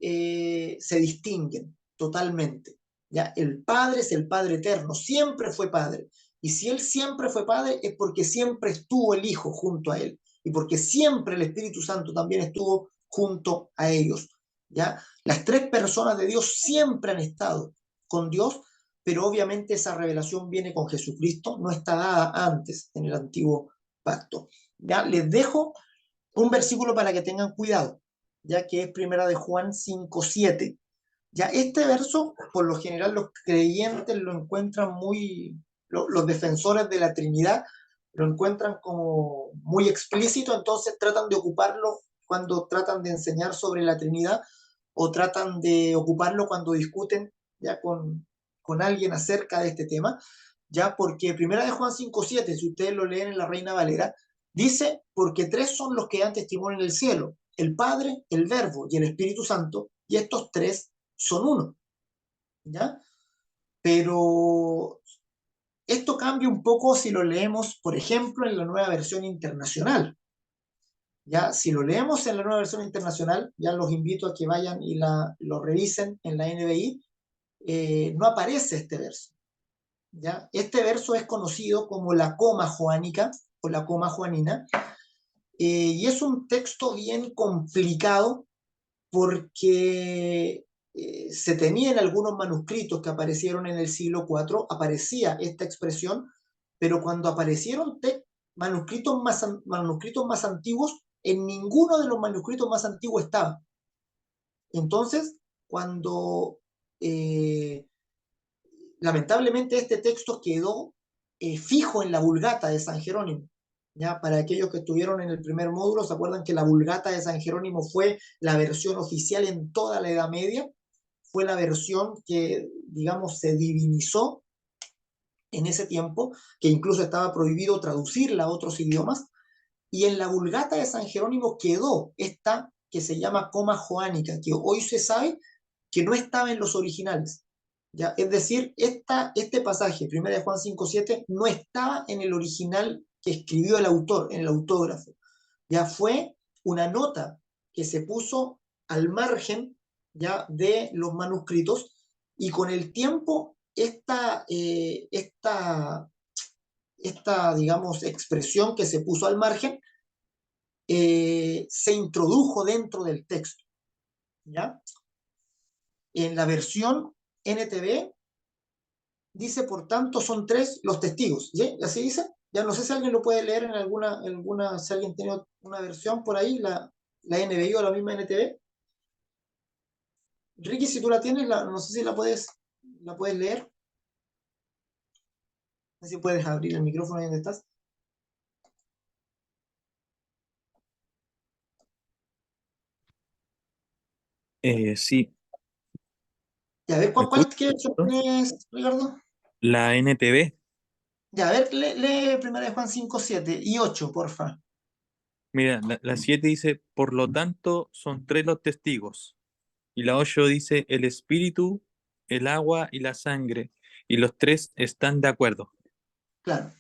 se distinguen totalmente. Ya el Padre es el Padre eterno, siempre fue Padre. Y si Él siempre fue Padre es porque siempre estuvo el Hijo junto a Él y porque siempre el Espíritu Santo también estuvo junto a ellos. ¿Ya? Las tres personas de Dios siempre han estado con Dios, pero obviamente esa revelación viene con Jesucristo, no está dada antes en el antiguo pacto. ¿Ya? Les dejo un versículo para que tengan cuidado, ya que es primera de Juan 5:7. Ya este verso, por lo general los creyentes lo encuentran los defensores de la Trinidad lo encuentran como muy explícito, entonces tratan de ocuparlo cuando tratan de enseñar sobre la Trinidad o tratan de ocuparlo cuando discuten ya con alguien acerca de este tema, ya porque primera de Juan 5:7, si ustedes lo leen en la Reina Valera, dice, porque tres son los que dan testimonio en el cielo, el Padre, el Verbo y el Espíritu Santo, y estos tres son uno, ¿ya? Pero esto cambia un poco si lo leemos, por ejemplo, en la nueva versión internacional. Ya, si lo leemos en la nueva versión internacional, ya los invito a que vayan y lo revisen en la NBI, no aparece este verso. ¿Ya? Este verso es conocido como la coma joánica o la coma joanina, y es un texto bien complicado porque se tenía en algunos manuscritos que aparecieron en el siglo IV, aparecía esta expresión, pero cuando aparecieron manuscritos más antiguos, en ninguno de los manuscritos más antiguos estaba. Entonces, cuando lamentablemente este texto quedó fijo en la Vulgata de San Jerónimo. ¿Ya? Para aquellos que estuvieron en el primer módulo, ¿se acuerdan que la Vulgata de San Jerónimo fue la versión oficial en toda la Edad Media? Fue la versión que, digamos, se divinizó en ese tiempo, que incluso estaba prohibido traducirla a otros idiomas, y en la Vulgata de San Jerónimo quedó esta que se llama coma joánica, que hoy se sabe que no estaba en los originales. ¿ya? Es decir, este pasaje, 1 de Juan 5:7, no estaba en el original que escribió el autor, en el autógrafo. Ya fue una nota que se puso al margen ya de los manuscritos, y con el tiempo esta, digamos, expresión que se puso al margen se introdujo dentro del texto, ¿ya? En la versión NTV dice, por tanto, son tres los testigos, ¿sí? ¿Así dice? Ya no sé si alguien lo puede leer en alguna, si alguien tiene una versión por ahí, la NBI o la misma NTV. Ricky, si tú la tienes, no sé si la puedes leer. No sé si puedes abrir el micrófono ahí donde estás. Sí, Ya, a ver, ¿me ¿cuál escuchas? qué versión tienes, Ricardo? La NTV. Ya, a ver, lee 1 de Juan 5, 7 y 8, porfa. Mira, la 7 dice, por lo tanto, son tres los testigos. Y la 8 dice, el espíritu, el agua y la sangre. Y los tres están de acuerdo. Claro.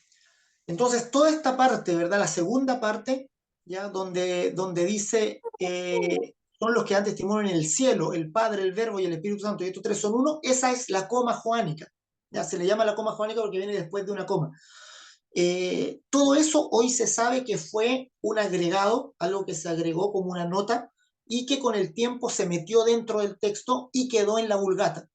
Entonces, toda esta parte, ¿verdad? La segunda parte, ya, donde dice, son los que dan testimonio en el cielo, el Padre, el Verbo y el Espíritu Santo, y estos tres son uno, esa es la coma joánica. Ya se le llama la coma joánica porque viene después de una coma. Todo eso hoy se sabe que fue un agregado, algo que se agregó como una nota y que con el tiempo se metió dentro del texto y quedó en la Vulgata.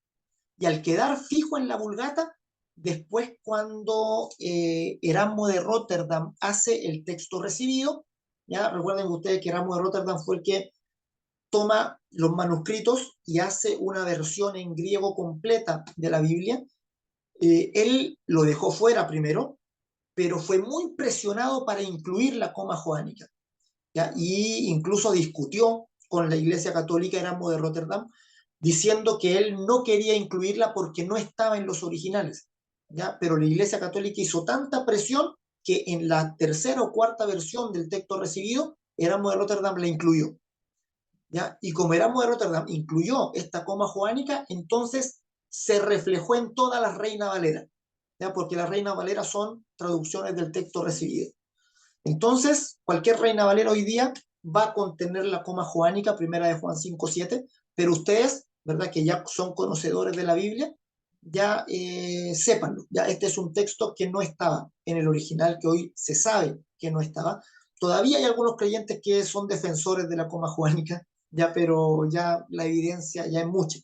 Y al quedar fijo en la Vulgata, después cuando Erasmo de Rotterdam hace el texto recibido, ya recuerden ustedes que Erasmo de Rotterdam fue el que toma los manuscritos y hace una versión en griego completa de la Biblia. Él lo dejó fuera primero, pero fue muy presionado para incluir la coma joánica, ¿ya? Y incluso discutió con la Iglesia Católica Erasmo de Rotterdam, diciendo que él no quería incluirla porque no estaba en los originales, ¿ya? Pero la Iglesia Católica hizo tanta presión que en la tercera o cuarta versión del texto recibido, Erasmo de Rotterdam la incluyó, ¿ya? Y como Erasmo de Rotterdam incluyó esta coma joánica, entonces se reflejó en todas las Reina Valera, ¿ya? Porque las Reina Valera son traducciones del texto recibido. Entonces, cualquier Reina Valera hoy día va a contener la coma joánica, 1 de Juan 5:7, pero ustedes, ¿verdad? Que ya son conocedores de la Biblia, ya sépanlo, ya este es un texto que no estaba en el original, que hoy se sabe que no estaba. Todavía hay algunos creyentes que son defensores de la coma joánica, ya, pero ya la evidencia ya es mucha.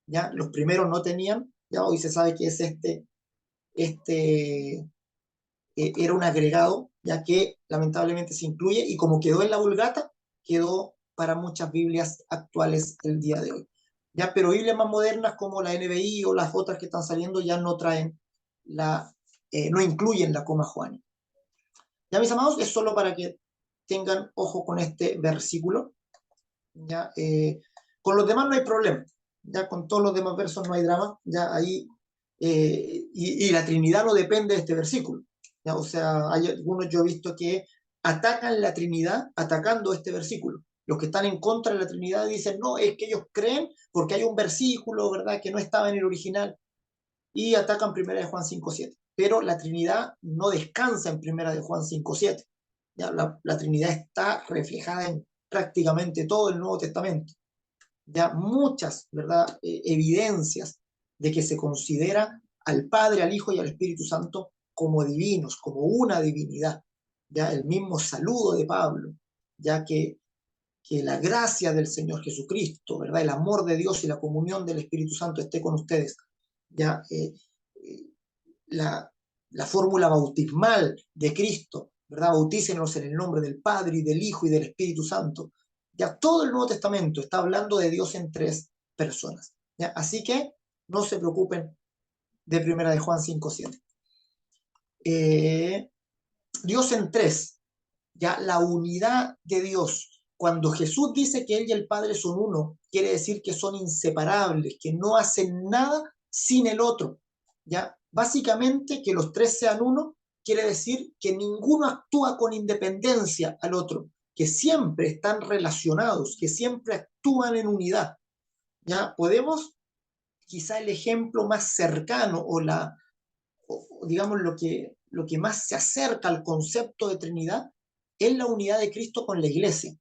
Ya los primeros no tenían, ya hoy se sabe que es este era un agregado, ya que lamentablemente se incluye y como quedó en la Vulgata, quedó para muchas Biblias actuales el día de hoy. Ya, pero Biblias más modernas como la NBI o las otras que están saliendo ya no traen no incluyen la coma joánica. Ya, mis amados, es solo para que tengan ojo con este versículo. Ya, con los demás no hay problema. Ya con todos los demás versos no hay drama. Ya ahí y la Trinidad no depende de este versículo. ¿Ya? O sea, hay algunos yo he visto que atacan la Trinidad atacando este versículo. Los que están en contra de la Trinidad dicen, no, es que ellos creen porque hay un versículo, ¿verdad?, que no estaba en el original y atacan 1 de Juan 5:7. Pero la Trinidad no descansa en 1 de Juan 5:7. ¿Ya? La Trinidad está reflejada en prácticamente todo el Nuevo Testamento. Ya muchas, ¿verdad?, evidencias de que se considera al Padre, al Hijo y al Espíritu Santo como divinos, como una divinidad. Ya el mismo saludo de Pablo, ya que la gracia del Señor Jesucristo, ¿verdad?, el amor de Dios y la comunión del Espíritu Santo esté con ustedes. Ya la, la fórmula bautismal de Cristo, ¿verdad? Bautícenos en el nombre del Padre y del Hijo y del Espíritu Santo. Ya todo el Nuevo Testamento está hablando de Dios en tres personas. ¿Ya? Así que no se preocupen de 1 de Juan 5:7. Dios en tres, ya la unidad de Dios. Cuando Jesús dice que Él y el Padre son uno, quiere decir que son inseparables, que no hacen nada sin el otro. ¿Ya? Básicamente, que los tres sean uno quiere decir que ninguno actúa con independencia al otro, que siempre están relacionados, que siempre actúan en unidad. ¿Ya? Podemos quizá el ejemplo más cercano o digamos lo que más se acerca al concepto de Trinidad es la unidad de Cristo con la iglesia.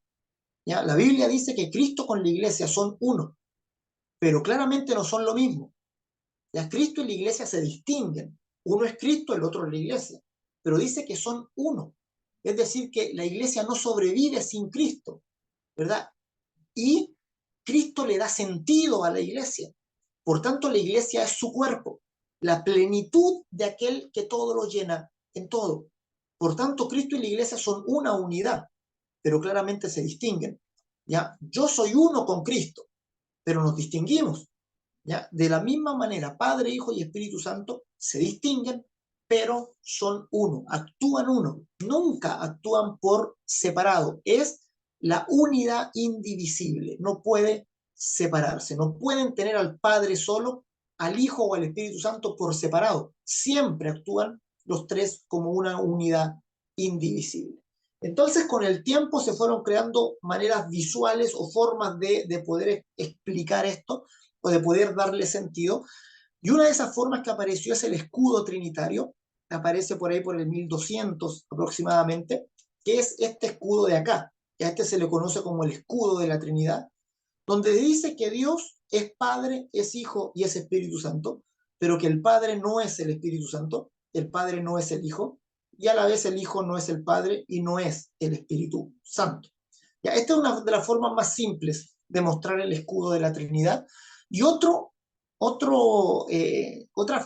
¿Ya? La Biblia dice que Cristo con la iglesia son uno, pero claramente no son lo mismo. Ya Cristo y la iglesia se distinguen. Uno es Cristo, el otro es la iglesia. Pero dice que son uno. Es decir, que la iglesia no sobrevive sin Cristo, ¿verdad? Y Cristo le da sentido a la iglesia. Por tanto, la iglesia es su cuerpo, la plenitud de aquel que todo lo llena en todo. Por tanto, Cristo y la iglesia son una unidad, pero claramente se distinguen. ¿Ya? Yo soy uno con Cristo, pero nos distinguimos. ¿Ya? De la misma manera, Padre, Hijo y Espíritu Santo se distinguen, pero son uno, actúan uno, nunca actúan por separado. Es la unidad indivisible, no puede separarse, no pueden tener al Padre solo, al Hijo o al Espíritu Santo por separado, siempre actúan los tres como una unidad indivisible. Entonces, con el tiempo se fueron creando maneras visuales o formas de poder explicar esto o de poder darle sentido. Y una de esas formas que apareció es el escudo trinitario, que aparece por ahí por el 1200 aproximadamente, que es este escudo de acá, que a este se le conoce como el escudo de la Trinidad, donde dice que Dios es Padre, es Hijo y es Espíritu Santo, pero que el Padre no es el Espíritu Santo, el Padre no es el Hijo, y a la vez el Hijo no es el Padre y no es el Espíritu Santo. Ya, esta es una de las formas más simples de mostrar el escudo de la Trinidad. Y otra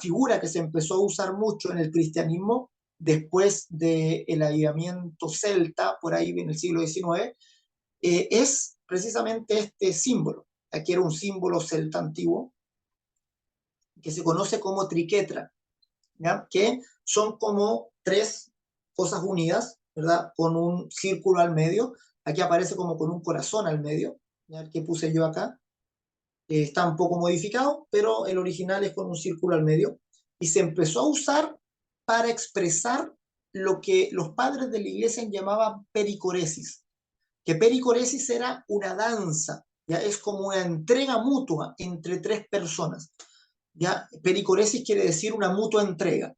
figura que se empezó a usar mucho en el cristianismo después del avivamiento celta, por ahí en el siglo XIX, es precisamente este símbolo. Aquí era un símbolo celta antiguo que se conoce como triquetra, ¿ya? Que son como tres cosas unidas, ¿verdad? Con un círculo al medio. Aquí aparece como con un corazón al medio, ¿ya? El que puse yo acá. Está un poco modificado, pero el original es con un círculo al medio. Y se empezó a usar para expresar lo que los padres de la iglesia llamaban pericoresis, que pericoresis era una danza, ya es como una entrega mutua entre tres personas. Ya pericoresis quiere decir una mutua entrega.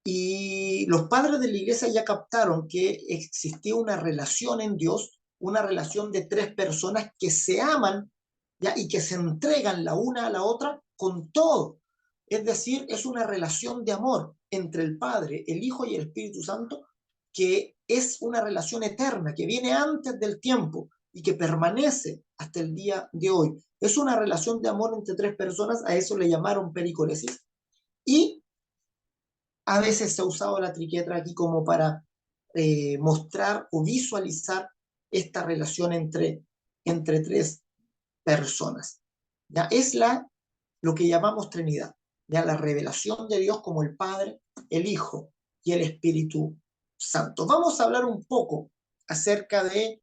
Y los padres de la iglesia ya captaron que existía una relación en Dios, una relación de tres personas que se aman, ¿ya? Y que se entregan la una a la otra con todo. Es decir, es una relación de amor entre el Padre, el Hijo y el Espíritu Santo, que es una relación eterna, que viene antes del tiempo y que permanece hasta el día de hoy. Es una relación de amor entre tres personas, a eso le llamaron pericoresis. Y a veces se ha usado la triquetra aquí como para mostrar o visualizar esta relación entre tres personas. ¿Ya? Es lo que llamamos Trinidad, ¿ya? La revelación de Dios como el Padre, el Hijo y el Espíritu Santo. Vamos a hablar un poco acerca de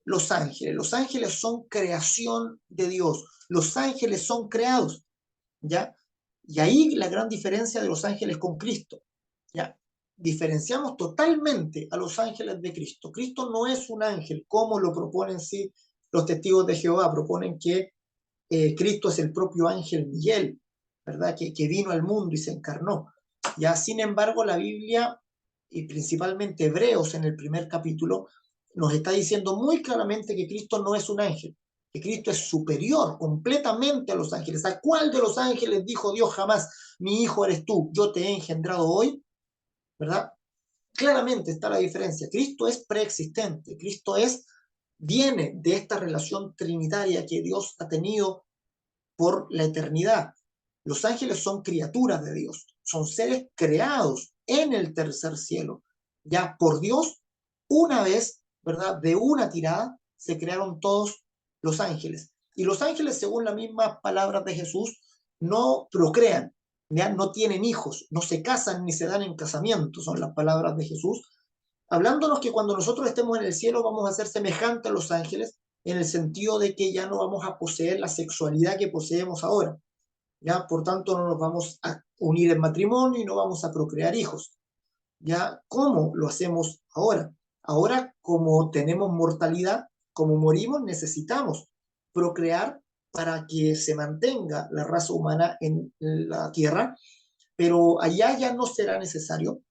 los ángeles. Los ángeles son creación de Dios. Los ángeles son creados, ¿ya? Y ahí la gran diferencia de los ángeles con Cristo, ¿ya? Diferenciamos totalmente a los ángeles de Cristo. Cristo no es un ángel, como lo proponen sí los testigos de Jehová. Proponen que Cristo es el propio ángel Miguel, ¿verdad? Que vino al mundo y se encarnó. Ya, sin embargo, la Biblia, y principalmente Hebreos en el primer capítulo, nos está diciendo muy claramente que Cristo no es un ángel, que Cristo es superior completamente a los ángeles. ¿A cuál de los ángeles dijo Dios jamás, mi hijo eres tú, yo te he engendrado hoy? ¿Verdad? Claramente está la diferencia. Cristo es preexistente, viene de esta relación trinitaria que Dios ha tenido por la eternidad. Los ángeles son criaturas de Dios, son seres creados en el tercer cielo. Ya por Dios, una vez, ¿verdad? De una tirada se crearon todos los ángeles. Y los ángeles, según las mismas palabras de Jesús, no procrean, ¿ya? No tienen hijos, no se casan ni se dan en casamiento, son las palabras de Jesús, hablándonos que cuando nosotros estemos en el cielo vamos a ser semejantes a los ángeles, en el sentido de que ya no vamos a poseer la sexualidad que poseemos ahora. ¿Ya? Por tanto, no nos vamos a unir en matrimonio y no vamos a procrear hijos. ¿Ya? ¿Cómo lo hacemos ahora? Ahora, como tenemos mortalidad, como morimos, necesitamos procrear para que se mantenga la raza humana en la tierra, pero allá ya no será necesario,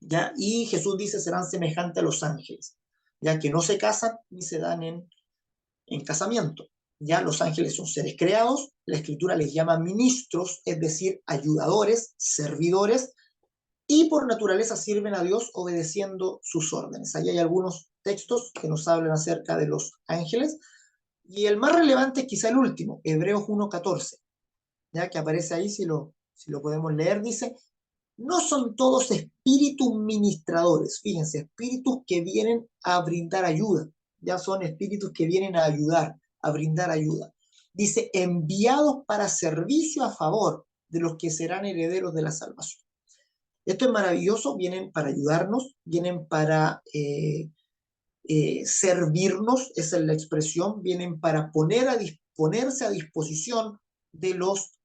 ¿ya? Y Jesús dice, serán semejantes a los ángeles, ya que no se casan ni se dan en casamiento. Ya los ángeles son seres creados, la escritura les llama ministros, es decir, ayudadores, servidores, y por naturaleza sirven a Dios obedeciendo sus órdenes. Ahí hay algunos textos que nos hablan acerca de los ángeles, y el más relevante es quizá el último, Hebreos 1:14, ya que aparece ahí, si lo podemos leer, dice, no son todos espíritus ministradores, fíjense, espíritus que vienen a brindar ayuda, ya son espíritus que vienen a ayudar, a brindar ayuda. Dice, enviados para servicio a favor de los que serán herederos de la salvación. Esto es maravilloso, vienen para ayudarnos, vienen para servirnos, esa es la expresión, vienen para ponerse a disposición de los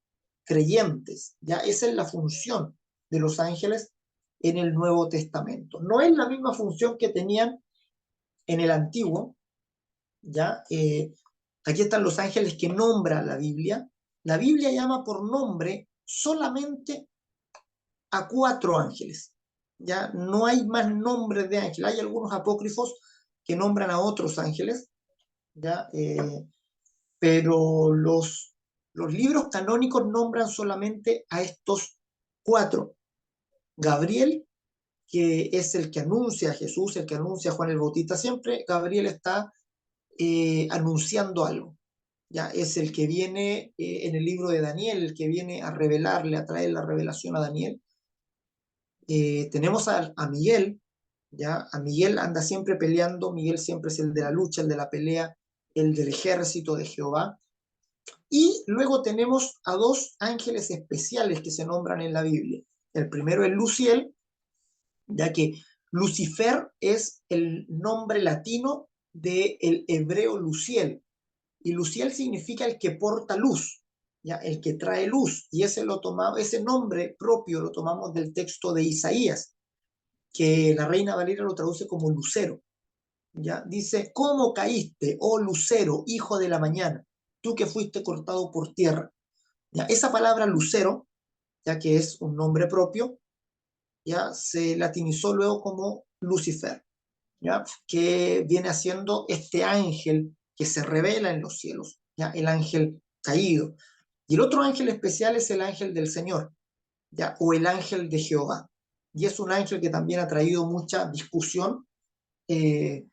creyentes. Ya esa es la función de los ángeles en el Nuevo Testamento. No es la misma función que tenían en el Antiguo. Ya aquí están los ángeles que nombra la Biblia. La Biblia llama por nombre solamente a 4 ángeles. Ya no hay más nombres de ángeles. Hay algunos apócrifos que nombran a otros ángeles, ya, pero los libros canónicos nombran solamente a estos 4. Gabriel, que es el que anuncia a Jesús, el que anuncia a Juan el Bautista, siempre Gabriel está anunciando algo. Ya es el que viene en el libro de Daniel, el que viene a revelarle, a traer la revelación a Daniel. Tenemos a Miguel, ya a Miguel anda siempre peleando, Miguel siempre es el de la lucha, el de la pelea, el del ejército de Jehová. Y luego tenemos a 2 ángeles especiales que se nombran en la Biblia. El primero es Luciel, ya que Lucifer es el nombre latino del hebreo Luciel, y Luciel significa el que porta luz, ya el que trae luz, y ese nombre propio lo tomamos del texto de Isaías, que la Reina Valera lo traduce como lucero. Ya dice, ¿cómo caíste, oh lucero, hijo de la mañana, tú que fuiste cortado por tierra? Ya, esa palabra lucero, ya que es un nombre propio, ya se latinizó luego como Lucifer, ya, que viene haciendo este ángel que se revela en los cielos, ya, el ángel caído. Y el otro ángel especial es el ángel del Señor, ya, o el ángel de Jehová. Y es un ángel que también ha traído mucha discusión, eh,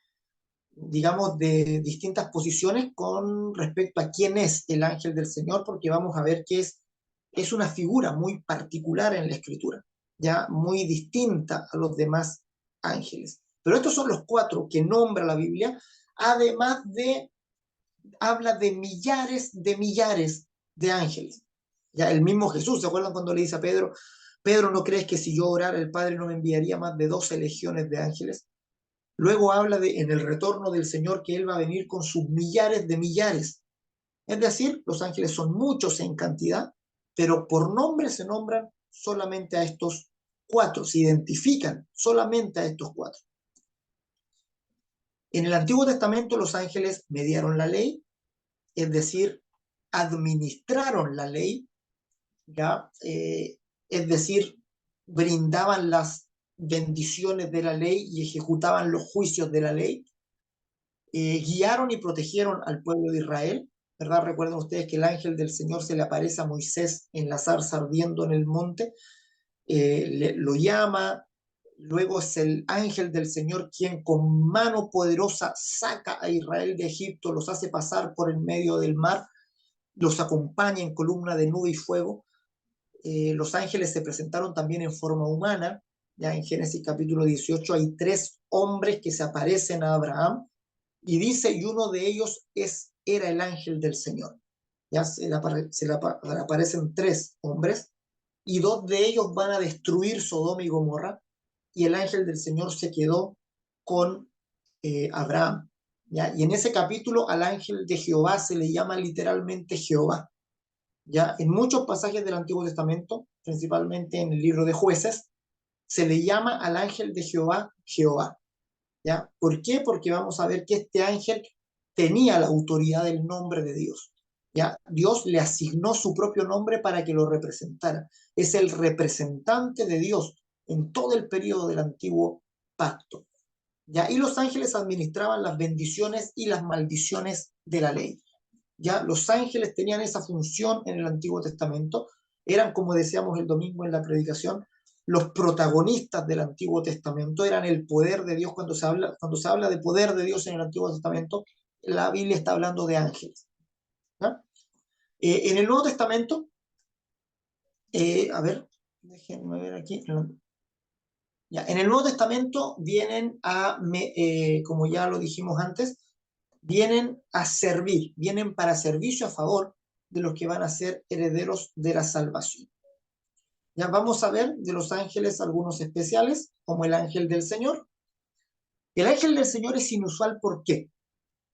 digamos, de distintas posiciones con respecto a quién es el ángel del Señor, porque vamos a ver que es una figura muy particular en la escritura, ya muy distinta a los demás ángeles. Pero estos son los 4 que nombra la Biblia, además habla de millares de ángeles. Ya el mismo Jesús, ¿se acuerdan cuando le dice a Pedro, Pedro, ¿no crees que si yo orara el Padre no me enviaría más de 12 legiones de ángeles? Luego habla en el retorno del Señor que Él va a venir con sus millares de millares. Es decir, los ángeles son muchos en cantidad, pero por nombre se nombran solamente a estos 4, se identifican solamente a estos 4. En el Antiguo Testamento los ángeles mediaron la ley, es decir, administraron la ley, ¿ya? Es decir, brindaban las bendiciones de la ley y ejecutaban los juicios de la ley. Guiaron y protegieron al pueblo de Israel, ¿verdad? Recuerden ustedes que el ángel del Señor se le aparece a Moisés en la zarza ardiendo en el monte, lo llama, luego es el ángel del Señor quien con mano poderosa saca a Israel de Egipto, los hace pasar por el medio del mar, los acompaña en columna de nube y fuego. Los ángeles se presentaron también en forma humana, ya en Génesis capítulo 18 hay 3 hombres que se aparecen a Abraham, y dice, y uno de ellos era el ángel del Señor. Ya se le aparecen 3 hombres, y 2 de ellos van a destruir Sodoma y Gomorra, y el ángel del Señor se quedó con Abraham. ¿Ya? Y en ese capítulo al ángel de Jehová se le llama literalmente Jehová. ¿Ya? En muchos pasajes del Antiguo Testamento, principalmente en el libro de Jueces, se le llama al ángel de Jehová Jehová. ¿Ya? ¿Por qué? Porque vamos a ver que este ángel tenía la autoridad del nombre de Dios. ¿ya? Dios le asignó su propio nombre para que lo representara. Es el representante de Dios en todo el periodo del antiguo pacto. ¿Ya? Y los ángeles administraban las bendiciones y las maldiciones de la ley. ¿Ya? Los ángeles tenían esa función en el Antiguo Testamento, eran, como decíamos el domingo en la predicación, los protagonistas del Antiguo Testamento, eran el poder de Dios. Cuando se habla de poder de Dios en el Antiguo Testamento, la Biblia está hablando de ángeles. ¿Ya? En el Nuevo Testamento, a ver, déjenme ver aquí. Ya, en el Nuevo Testamento vienen como ya lo dijimos antes, vienen a servir, vienen para servicio a favor de los que van a ser herederos de la salvación. Ya vamos a ver de los ángeles algunos especiales, como el ángel del Señor. El ángel del Señor es inusual, ¿por qué?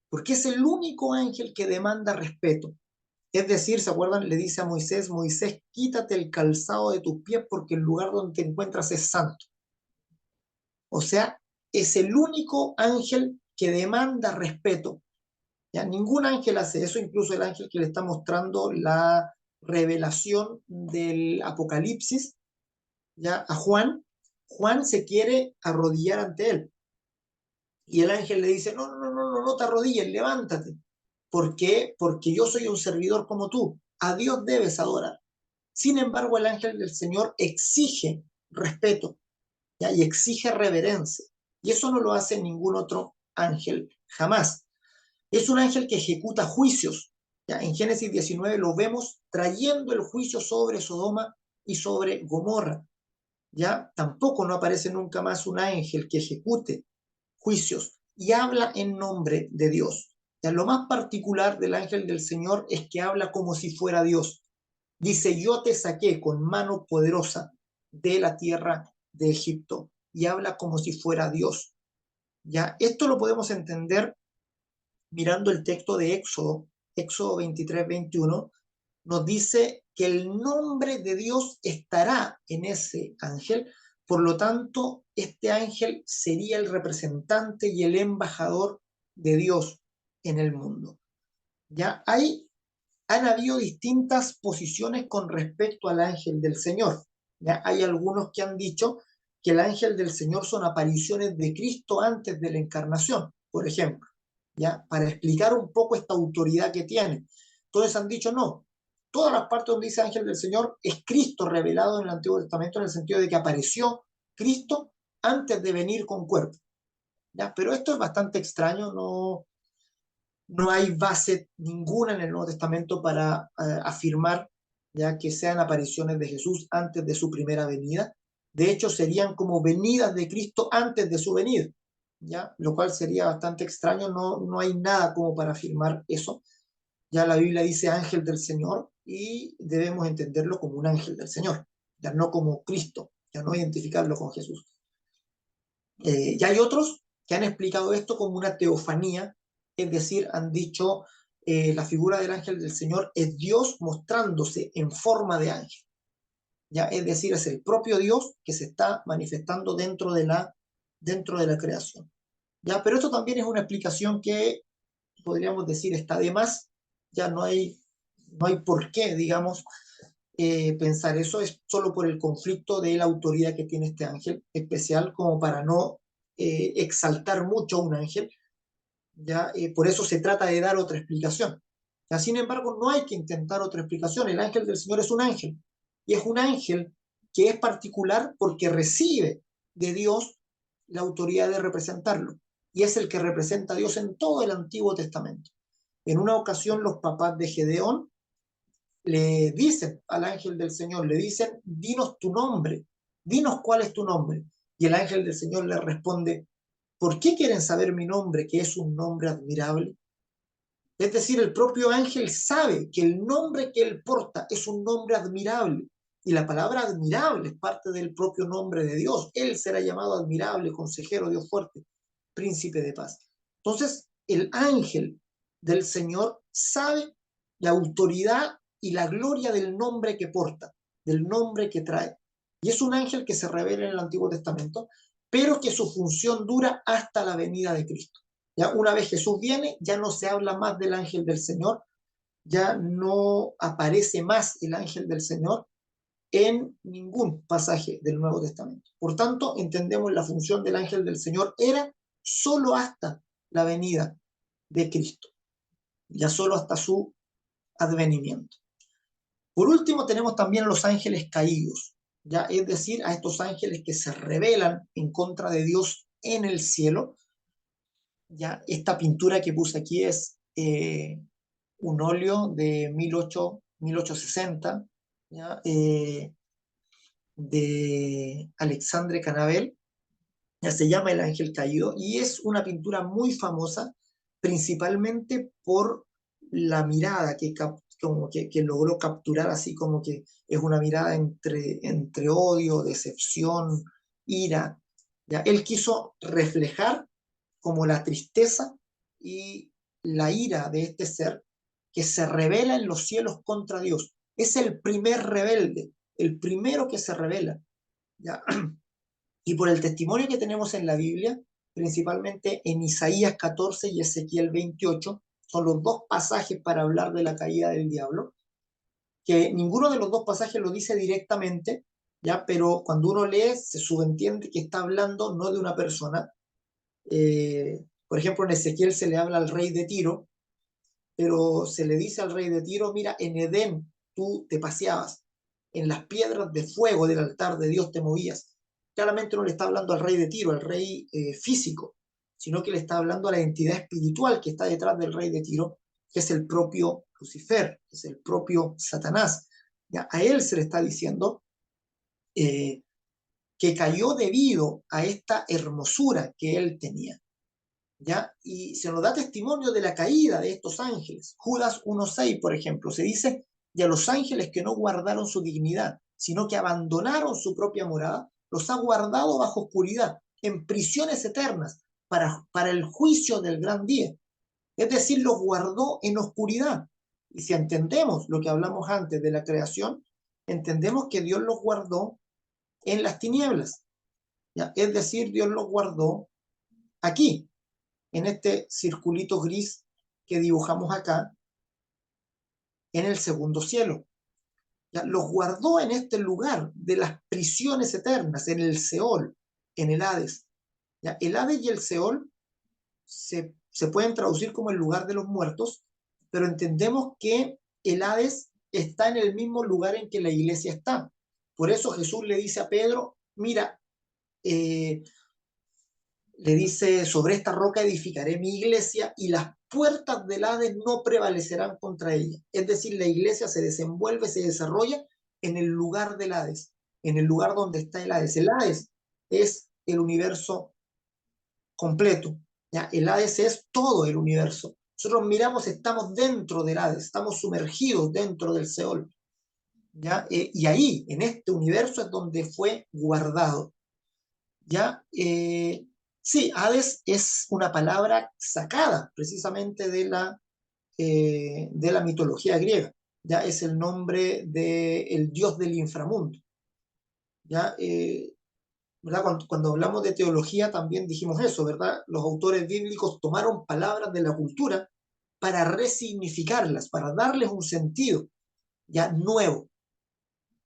Porque es el único ángel que demanda respeto. Es decir, ¿se acuerdan? Le dice a Moisés, Moisés, quítate el calzado de tus pies porque el lugar donde te encuentras es santo. O sea, es el único ángel que demanda respeto. ¿Ya? Ningún ángel hace eso, incluso el ángel que le está mostrando la revelación del Apocalipsis, ¿ya? A Juan. Juan se quiere arrodillar ante él. Y el ángel le dice, no, no, no, no, no te arrodilles, levántate. ¿Por qué? Porque yo soy un servidor como tú. A Dios debes adorar. Sin embargo, el ángel del Señor exige respeto, ¿ya? Y exige reverencia. Y eso no lo hace ningún otro ángel jamás. Es un ángel que ejecuta juicios. ¿Ya? En Génesis 19 lo vemos trayendo el juicio sobre Sodoma y sobre Gomorra. ¿Ya? Tampoco no aparece nunca más un ángel que ejecute juicios y habla en nombre de Dios. ¿Ya? Lo más particular del ángel del Señor es que habla como si fuera Dios. Dice, yo te saqué con mano poderosa de la tierra de Egipto, y habla como si fuera Dios. ¿Ya? Esto lo podemos entender mirando el texto de Éxodo 23-21, nos dice que el nombre de Dios estará en ese ángel, por lo tanto, este ángel sería el representante y el embajador de Dios en el mundo. Ya han habido distintas posiciones con respecto al ángel del Señor. ¿Ya? Hay algunos que han dicho que el ángel del Señor son apariciones de Cristo antes de la encarnación, por ejemplo, ¿ya? Para explicar un poco esta autoridad que tiene. Entonces han dicho, no, todas las partes donde dice ángel del Señor es Cristo revelado en el Antiguo Testamento, en el sentido de que apareció Cristo antes de venir con cuerpo. ¿Ya? Pero esto es bastante extraño, no hay base ninguna en el Nuevo Testamento para afirmar ya que sean apariciones de Jesús antes de su primera venida. De hecho, serían como venidas de Cristo antes de su venida, ¿ya? Lo cual sería bastante extraño, no hay nada como para afirmar eso. Ya la Biblia dice ángel del Señor y debemos entenderlo como un ángel del Señor, ya no como Cristo, ya no identificarlo con Jesús. Ya hay otros que han explicado esto como una teofanía, es decir, han dicho la figura del ángel del Señor es Dios mostrándose en forma de ángel. ¿Ya? Es decir, es el propio Dios que se está manifestando dentro de la creación. ¿Ya? Pero esto también es una explicación que podríamos decir está de más, ya no hay por qué, digamos, pensar eso, es solo por el conflicto de la autoridad que tiene este ángel especial, como para no exaltar mucho a un ángel, ¿ya? Por eso se trata de dar otra explicación. ¿Ya? Sin embargo, no hay que intentar otra explicación, el ángel del Señor es un ángel, y es un ángel que es particular porque recibe de Dios la autoridad de representarlo, y es el que representa a Dios en todo el Antiguo Testamento. En una ocasión los papás de Gedeón le dicen al ángel del Señor, le dicen, dinos tu nombre, dinos cuál es tu nombre. Y el ángel del Señor le responde, ¿por qué quieren saber mi nombre, que es un nombre admirable? Es decir, el propio ángel sabe que el nombre que él porta es un nombre admirable. Y la palabra admirable es parte del propio nombre de Dios. Él será llamado admirable, consejero, Dios fuerte, príncipe de paz. Entonces, el ángel del Señor sabe la autoridad y la gloria del nombre que porta, del nombre que trae. Y es un ángel que se revela en el Antiguo Testamento, pero que su función dura hasta la venida de Cristo. ¿Ya? Una vez Jesús viene, ya no se habla más del ángel del Señor, ya no aparece más el ángel del Señor en ningún pasaje del Nuevo Testamento. Por tanto, entendemos la función del ángel del Señor era solo hasta la venida de Cristo, ya solo hasta su advenimiento. Por último, tenemos también a los ángeles caídos, ya es decir, a estos ángeles que se rebelan en contra de Dios en el cielo. Ya esta pintura que puse aquí es un óleo de 1860, ¿ya? De Alexandre Canabel, ya se llama El Ángel Caído, y es una pintura muy famosa, principalmente por la mirada que logró capturar, así como que es una mirada entre odio, decepción, ira. ¿Ya? Él quiso reflejar como la tristeza y la ira de este ser que se revela en los cielos contra Dios. Es el primer rebelde, el primero que se revela. ¿Ya? Y por el testimonio que tenemos en la Biblia, principalmente en Isaías 14 y Ezequiel 28, son los dos pasajes para hablar de la caída del diablo, que ninguno de los dos pasajes lo dice directamente, ¿ya? Pero cuando uno lee se subentiende que está hablando no de una persona. Por ejemplo, en Ezequiel se le habla al rey de Tiro, pero se le dice al rey de Tiro, mira, en Edén tú te paseabas, en las piedras de fuego del altar de Dios te movías. Claramente no le está hablando al rey de Tiro, al rey físico, sino que le está hablando a la entidad espiritual que está detrás del rey de Tiro, que es el propio Lucifer, que es el propio Satanás. ¿Ya? A él se le está diciendo eh, que cayó debido a esta hermosura que él tenía. ¿Ya? Y se nos da testimonio de la caída de estos ángeles. Judas 1:6, por ejemplo, se dice, y a los ángeles que no guardaron su dignidad, sino que abandonaron su propia morada, los ha guardado bajo oscuridad, en prisiones eternas, para el juicio del gran día. Es decir, los guardó en oscuridad. Y si entendemos lo que hablamos antes de la creación, entendemos que Dios los guardó en las tinieblas. ¿Ya? Es decir, Dios los guardó aquí, en este circulito gris que dibujamos acá, en el segundo cielo. ¿Ya? Los guardó en este lugar de las prisiones eternas, en el Seol, en el Hades. ¿Ya? El Hades y el Seol se pueden traducir como el lugar de los muertos, pero entendemos que el Hades está en el mismo lugar en que la iglesia está. Por eso Jesús le dice a Pedro, mira, le dice, sobre esta roca edificaré mi iglesia y las puertas del Hades no prevalecerán contra ella. Es decir, la iglesia se desenvuelve, se desarrolla en el lugar del Hades, en el lugar donde está el Hades. El Hades es el universo completo, ¿ya? El Hades es todo el universo. Nosotros miramos, estamos dentro del Hades, estamos sumergidos dentro del Seol, ¿ya? Y ahí, en este universo, es donde fue guardado. ¿Ya? Sí, Hades es una palabra sacada precisamente de la mitología griega. Ya es el nombre del dios del inframundo. ¿Ya? ¿Verdad? Cuando hablamos de teología también dijimos eso, ¿verdad? Los autores bíblicos tomaron palabras de la cultura para resignificarlas, para darles un sentido ya nuevo.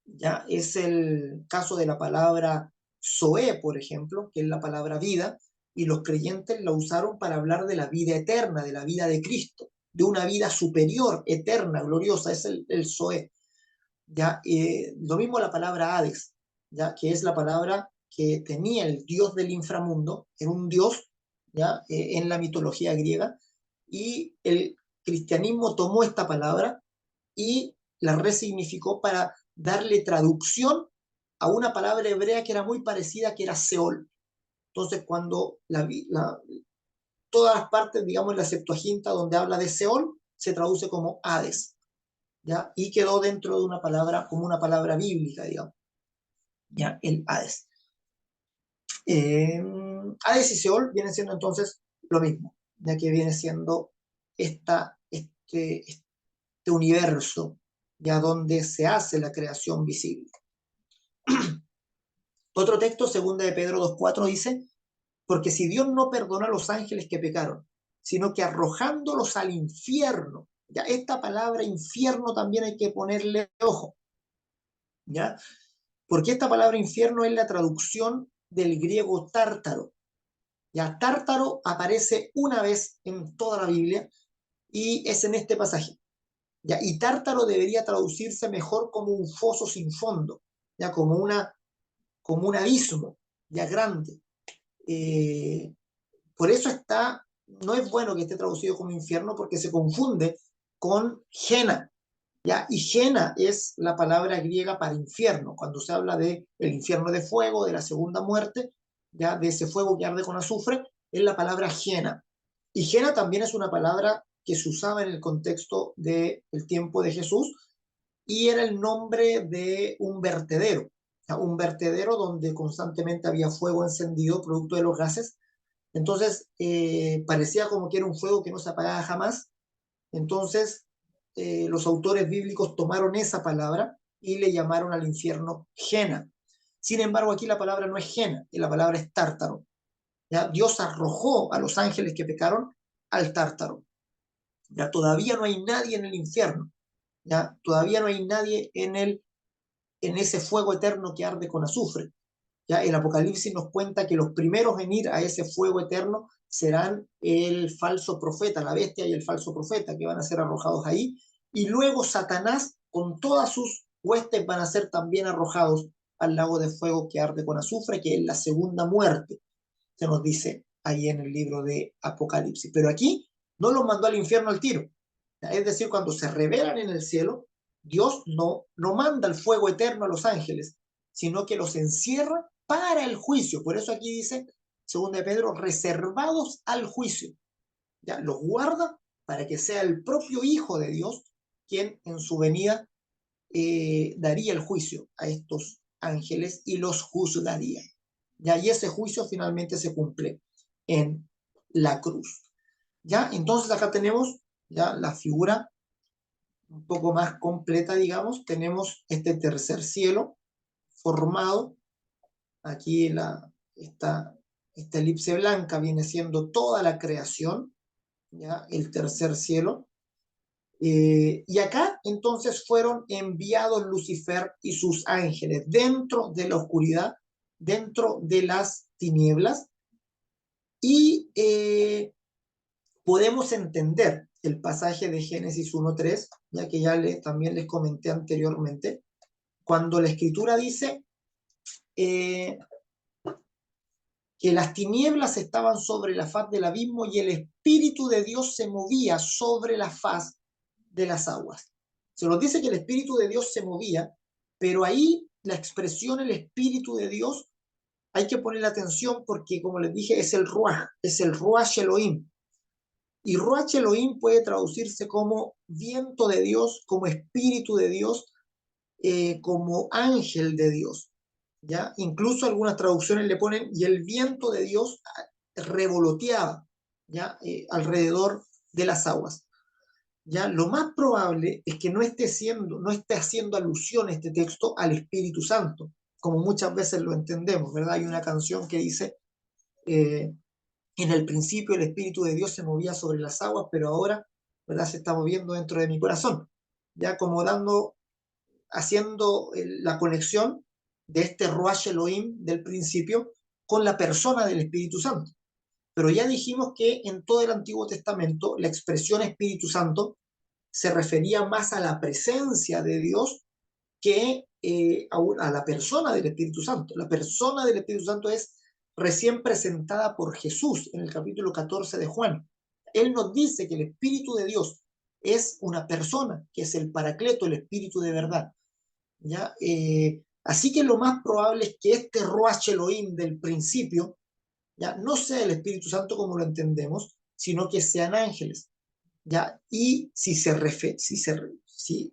¿Ya? Es el caso de la palabra Zoé, por ejemplo, que es la palabra vida, y los creyentes la usaron para hablar de la vida eterna, de la vida de Cristo, de una vida superior, eterna, gloriosa, es el Zoé. ¿Ya? Lo mismo la palabra Hades, ¿ya? Que es la palabra que tenía el dios del inframundo, era un dios, ¿ya? En la mitología griega, y el cristianismo tomó esta palabra y la resignificó para darle traducción a una palabra hebrea que era muy parecida, que era Seol. Entonces, cuando todas las partes, digamos, en la Septuaginta donde habla de Seol, se traduce como Hades, ¿ya? Y quedó dentro de una palabra, como una palabra bíblica, digamos, ¿ya? El Hades. Eh, Hades y Seol vienen siendo entonces lo mismo, ya que viene siendo este universo, ya donde se hace la creación visible. Otro texto, segunda de Pedro 2:4, dice, porque si Dios no perdona a los ángeles que pecaron, sino que arrojándolos al infierno, Ya, esta palabra infierno también hay que ponerle ojo, ¿ya? Porque esta palabra infierno es la traducción del griego tártaro. Ya, tártaro aparece una vez en toda la Biblia y es en este pasaje. Ya, y tártaro debería traducirse mejor como un foso sin fondo, ya como un abismo, ya grande. Eh, por eso no es bueno que esté traducido como infierno porque se confunde con Gena, ¿ya? Y Gena es la palabra griega para infierno, cuando se habla de el infierno de fuego, de la segunda muerte, ya de ese fuego que arde con azufre, es la palabra Gena. Y Gena también es una palabra que se usaba en el contexto del tiempo de Jesús y era el nombre de un vertedero, o sea, un vertedero donde constantemente había fuego encendido producto de los gases. Entonces, parecía como que era un fuego que no se apagaba jamás. Entonces, los autores bíblicos tomaron esa palabra y le llamaron al infierno Gena. Sin embargo, aquí la palabra no es Gena, la palabra es tártaro. ¿Ya? Dios arrojó a los ángeles que pecaron al tártaro. Ya todavía no hay nadie en el infierno. ¿Ya? Todavía no hay nadie en ese fuego eterno que arde con azufre. ¿Ya? El Apocalipsis nos cuenta que los primeros en ir a ese fuego eterno serán el falso profeta, la bestia y el falso profeta, que van a ser arrojados ahí, y luego Satanás con todas sus huestes van a ser también arrojados al lago de fuego que arde con azufre, que es la segunda muerte, se nos dice ahí en el libro de Apocalipsis. Pero aquí no los mandó al infierno al tiro. Es decir, cuando se revelan en el cielo, Dios no manda el fuego eterno a los ángeles, sino que los encierra para el juicio. Por eso aquí dice, según de Pedro, reservados al juicio. ¿Ya? Los guarda para que sea el propio Hijo de Dios quien en su venida daría el juicio a estos ángeles y los juzgaría. ¿Ya? Y ese juicio finalmente se cumple en la cruz. ¿Ya? Entonces acá tenemos ya la figura un poco más completa, digamos. Tenemos este tercer cielo formado. Aquí esta elipse blanca viene siendo toda la creación, ¿ya? El tercer cielo. Y acá entonces fueron enviados Lucifer y sus ángeles dentro de la oscuridad, dentro de las tinieblas, y podemos entender el pasaje de Génesis 1.3, ya que también les comenté anteriormente, cuando la escritura dice eh, que las tinieblas estaban sobre la faz del abismo y el Espíritu de Dios se movía sobre la faz de las aguas. Se nos dice que el Espíritu de Dios se movía, pero ahí la expresión el Espíritu de Dios hay que poner atención porque, como les dije, es el Ruach Elohim. Y Ruach Elohim puede traducirse como viento de Dios, como Espíritu de Dios, como ángel de Dios. ¿Ya? Incluso algunas traducciones le ponen, y el viento de Dios revoloteaba, ¿ya? Alrededor de las aguas. ¿Ya? Lo más probable es que no esté haciendo alusión este texto al Espíritu Santo, como muchas veces lo entendemos, ¿verdad? Hay una canción que dice, eh, en el principio el Espíritu de Dios se movía sobre las aguas, pero ahora, ¿verdad? Se está moviendo dentro de mi corazón, ya como haciendo la conexión de este Ruach Elohim del principio con la persona del Espíritu Santo. Pero ya dijimos que en todo el Antiguo Testamento la expresión Espíritu Santo se refería más a la presencia de Dios que a la persona del Espíritu Santo. La persona del Espíritu Santo es recién presentada por Jesús en el capítulo 14 de Juan. Él nos dice que el Espíritu de Dios es una persona, que es el Paracleto, el Espíritu de verdad. ¿Ya? Así que lo más probable es que este Ruach Elohim del principio ya no sea el Espíritu Santo como lo entendemos, sino que sean ángeles. ¿Ya? Y si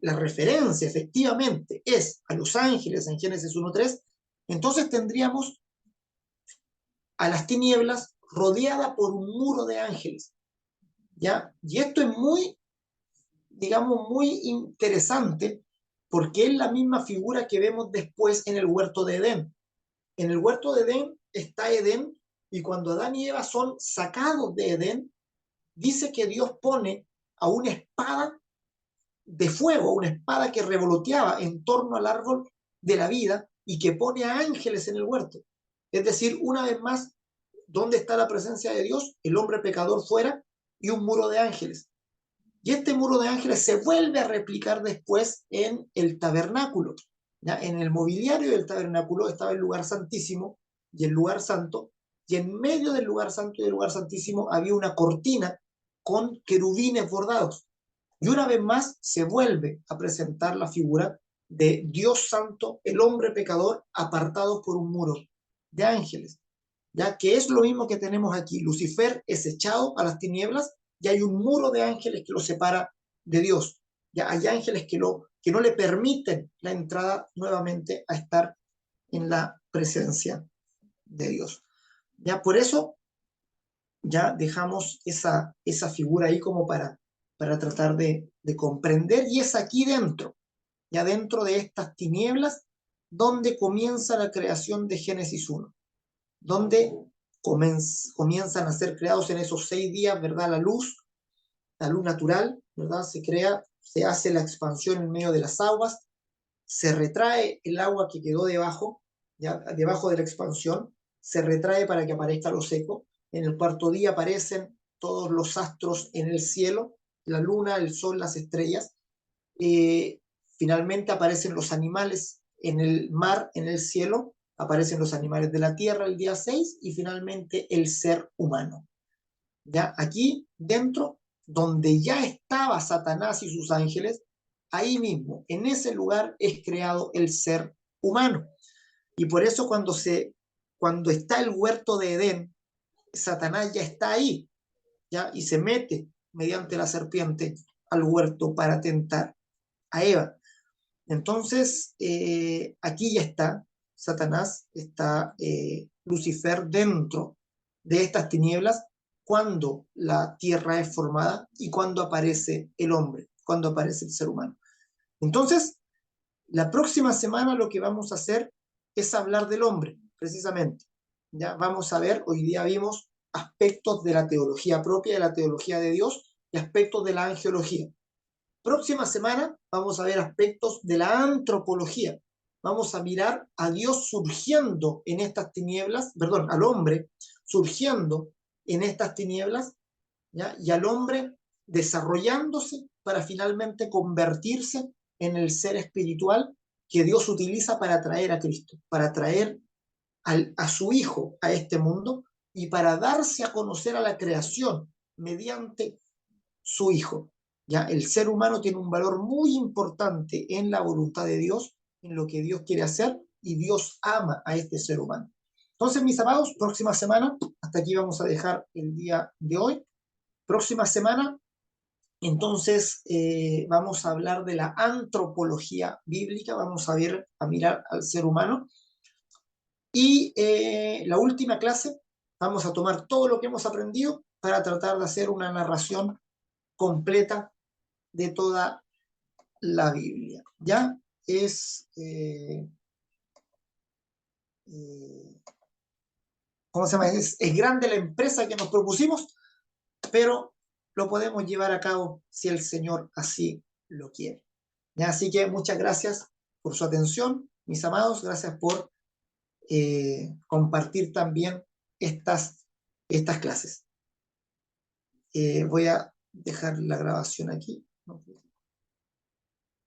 la referencia efectivamente es a los ángeles en Génesis 1.3, entonces tendríamos a las tinieblas rodeada por un muro de ángeles. ¿Ya? Y esto es muy, digamos, muy interesante porque es la misma figura que vemos después en el huerto de Edén. En el huerto de Edén está Edén y cuando Adán y Eva son sacados de Edén, dice que Dios pone a una espada de fuego, una espada que revoloteaba en torno al árbol de la vida y que pone a ángeles en el huerto. Es decir, una vez más, ¿dónde está la presencia de Dios? El hombre pecador fuera y un muro de ángeles. Y este muro de ángeles se vuelve a replicar después en el tabernáculo. ¿Ya? En el mobiliario del tabernáculo estaba el lugar santísimo y el lugar santo, y en medio del lugar santo y del lugar santísimo había una cortina con querubines bordados. Y una vez más se vuelve a presentar la figura de Dios santo, el hombre pecador, apartado por un muro de ángeles. Ya que es lo mismo que tenemos aquí. Lucifer es echado a las tinieblas y hay un muro de ángeles que lo separa de Dios. Ya hay ángeles que no le permiten la entrada nuevamente a estar en la presencia de Dios. Ya por eso ya dejamos esa figura ahí como para tratar de comprender, y es aquí dentro, ya dentro de estas tinieblas, donde comienza la creación de Génesis 1, donde comienzan a ser creados en esos 6 días, ¿verdad? La luz natural, ¿verdad? Se crea, se hace la expansión en medio de las aguas, se retrae el agua que quedó debajo, ya, debajo de la expansión, se retrae para que aparezca lo seco. En el cuarto día aparecen todos los astros en el cielo, la luna, el sol, las estrellas. Finalmente aparecen los animales en el mar, en el cielo, aparecen los animales de la tierra el día 6 y finalmente el ser humano. Ya aquí dentro, donde ya estaba Satanás y sus ángeles, ahí mismo, en ese lugar es creado el ser humano. Y por eso cuando está el huerto de Edén, Satanás ya está ahí, ¿ya? Y se mete mediante la serpiente al huerto para tentar a Eva. Entonces, aquí ya está Satanás, está Lucifer dentro de estas tinieblas cuando la tierra es formada y cuando aparece el hombre, cuando aparece el ser humano. Entonces, la próxima semana lo que vamos a hacer es hablar del hombre, precisamente. Ya vamos a ver, hoy día vimos aspectos de la teología propia, de la teología de Dios y aspectos de la angelología. Próxima semana vamos a ver aspectos de la antropología. Vamos a mirar a Dios surgiendo en estas tinieblas, perdón, al hombre surgiendo en estas tinieblas, ¿ya? Y al hombre desarrollándose para finalmente convertirse en el ser espiritual que Dios utiliza para traer a Cristo, para traer a su Hijo a este mundo y para darse a conocer a la creación mediante su Hijo. ¿Ya? El ser humano tiene un valor muy importante en la voluntad de Dios, en lo que Dios quiere hacer, y Dios ama a este ser humano. Entonces, mis amados, próxima semana, hasta aquí vamos a dejar el día de hoy. Próxima semana, entonces, vamos a hablar de la antropología bíblica, vamos a mirar al ser humano. Y la última clase, vamos a tomar todo lo que hemos aprendido para tratar de hacer una narración completa de toda la Biblia. Ya es, ¿cómo se llama? Es grande la empresa que nos propusimos, pero lo podemos llevar a cabo si el Señor así lo quiere. ¿Ya? Así que muchas gracias por su atención, mis amados, gracias por compartir también estas clases. Voy a dejar la grabación aquí.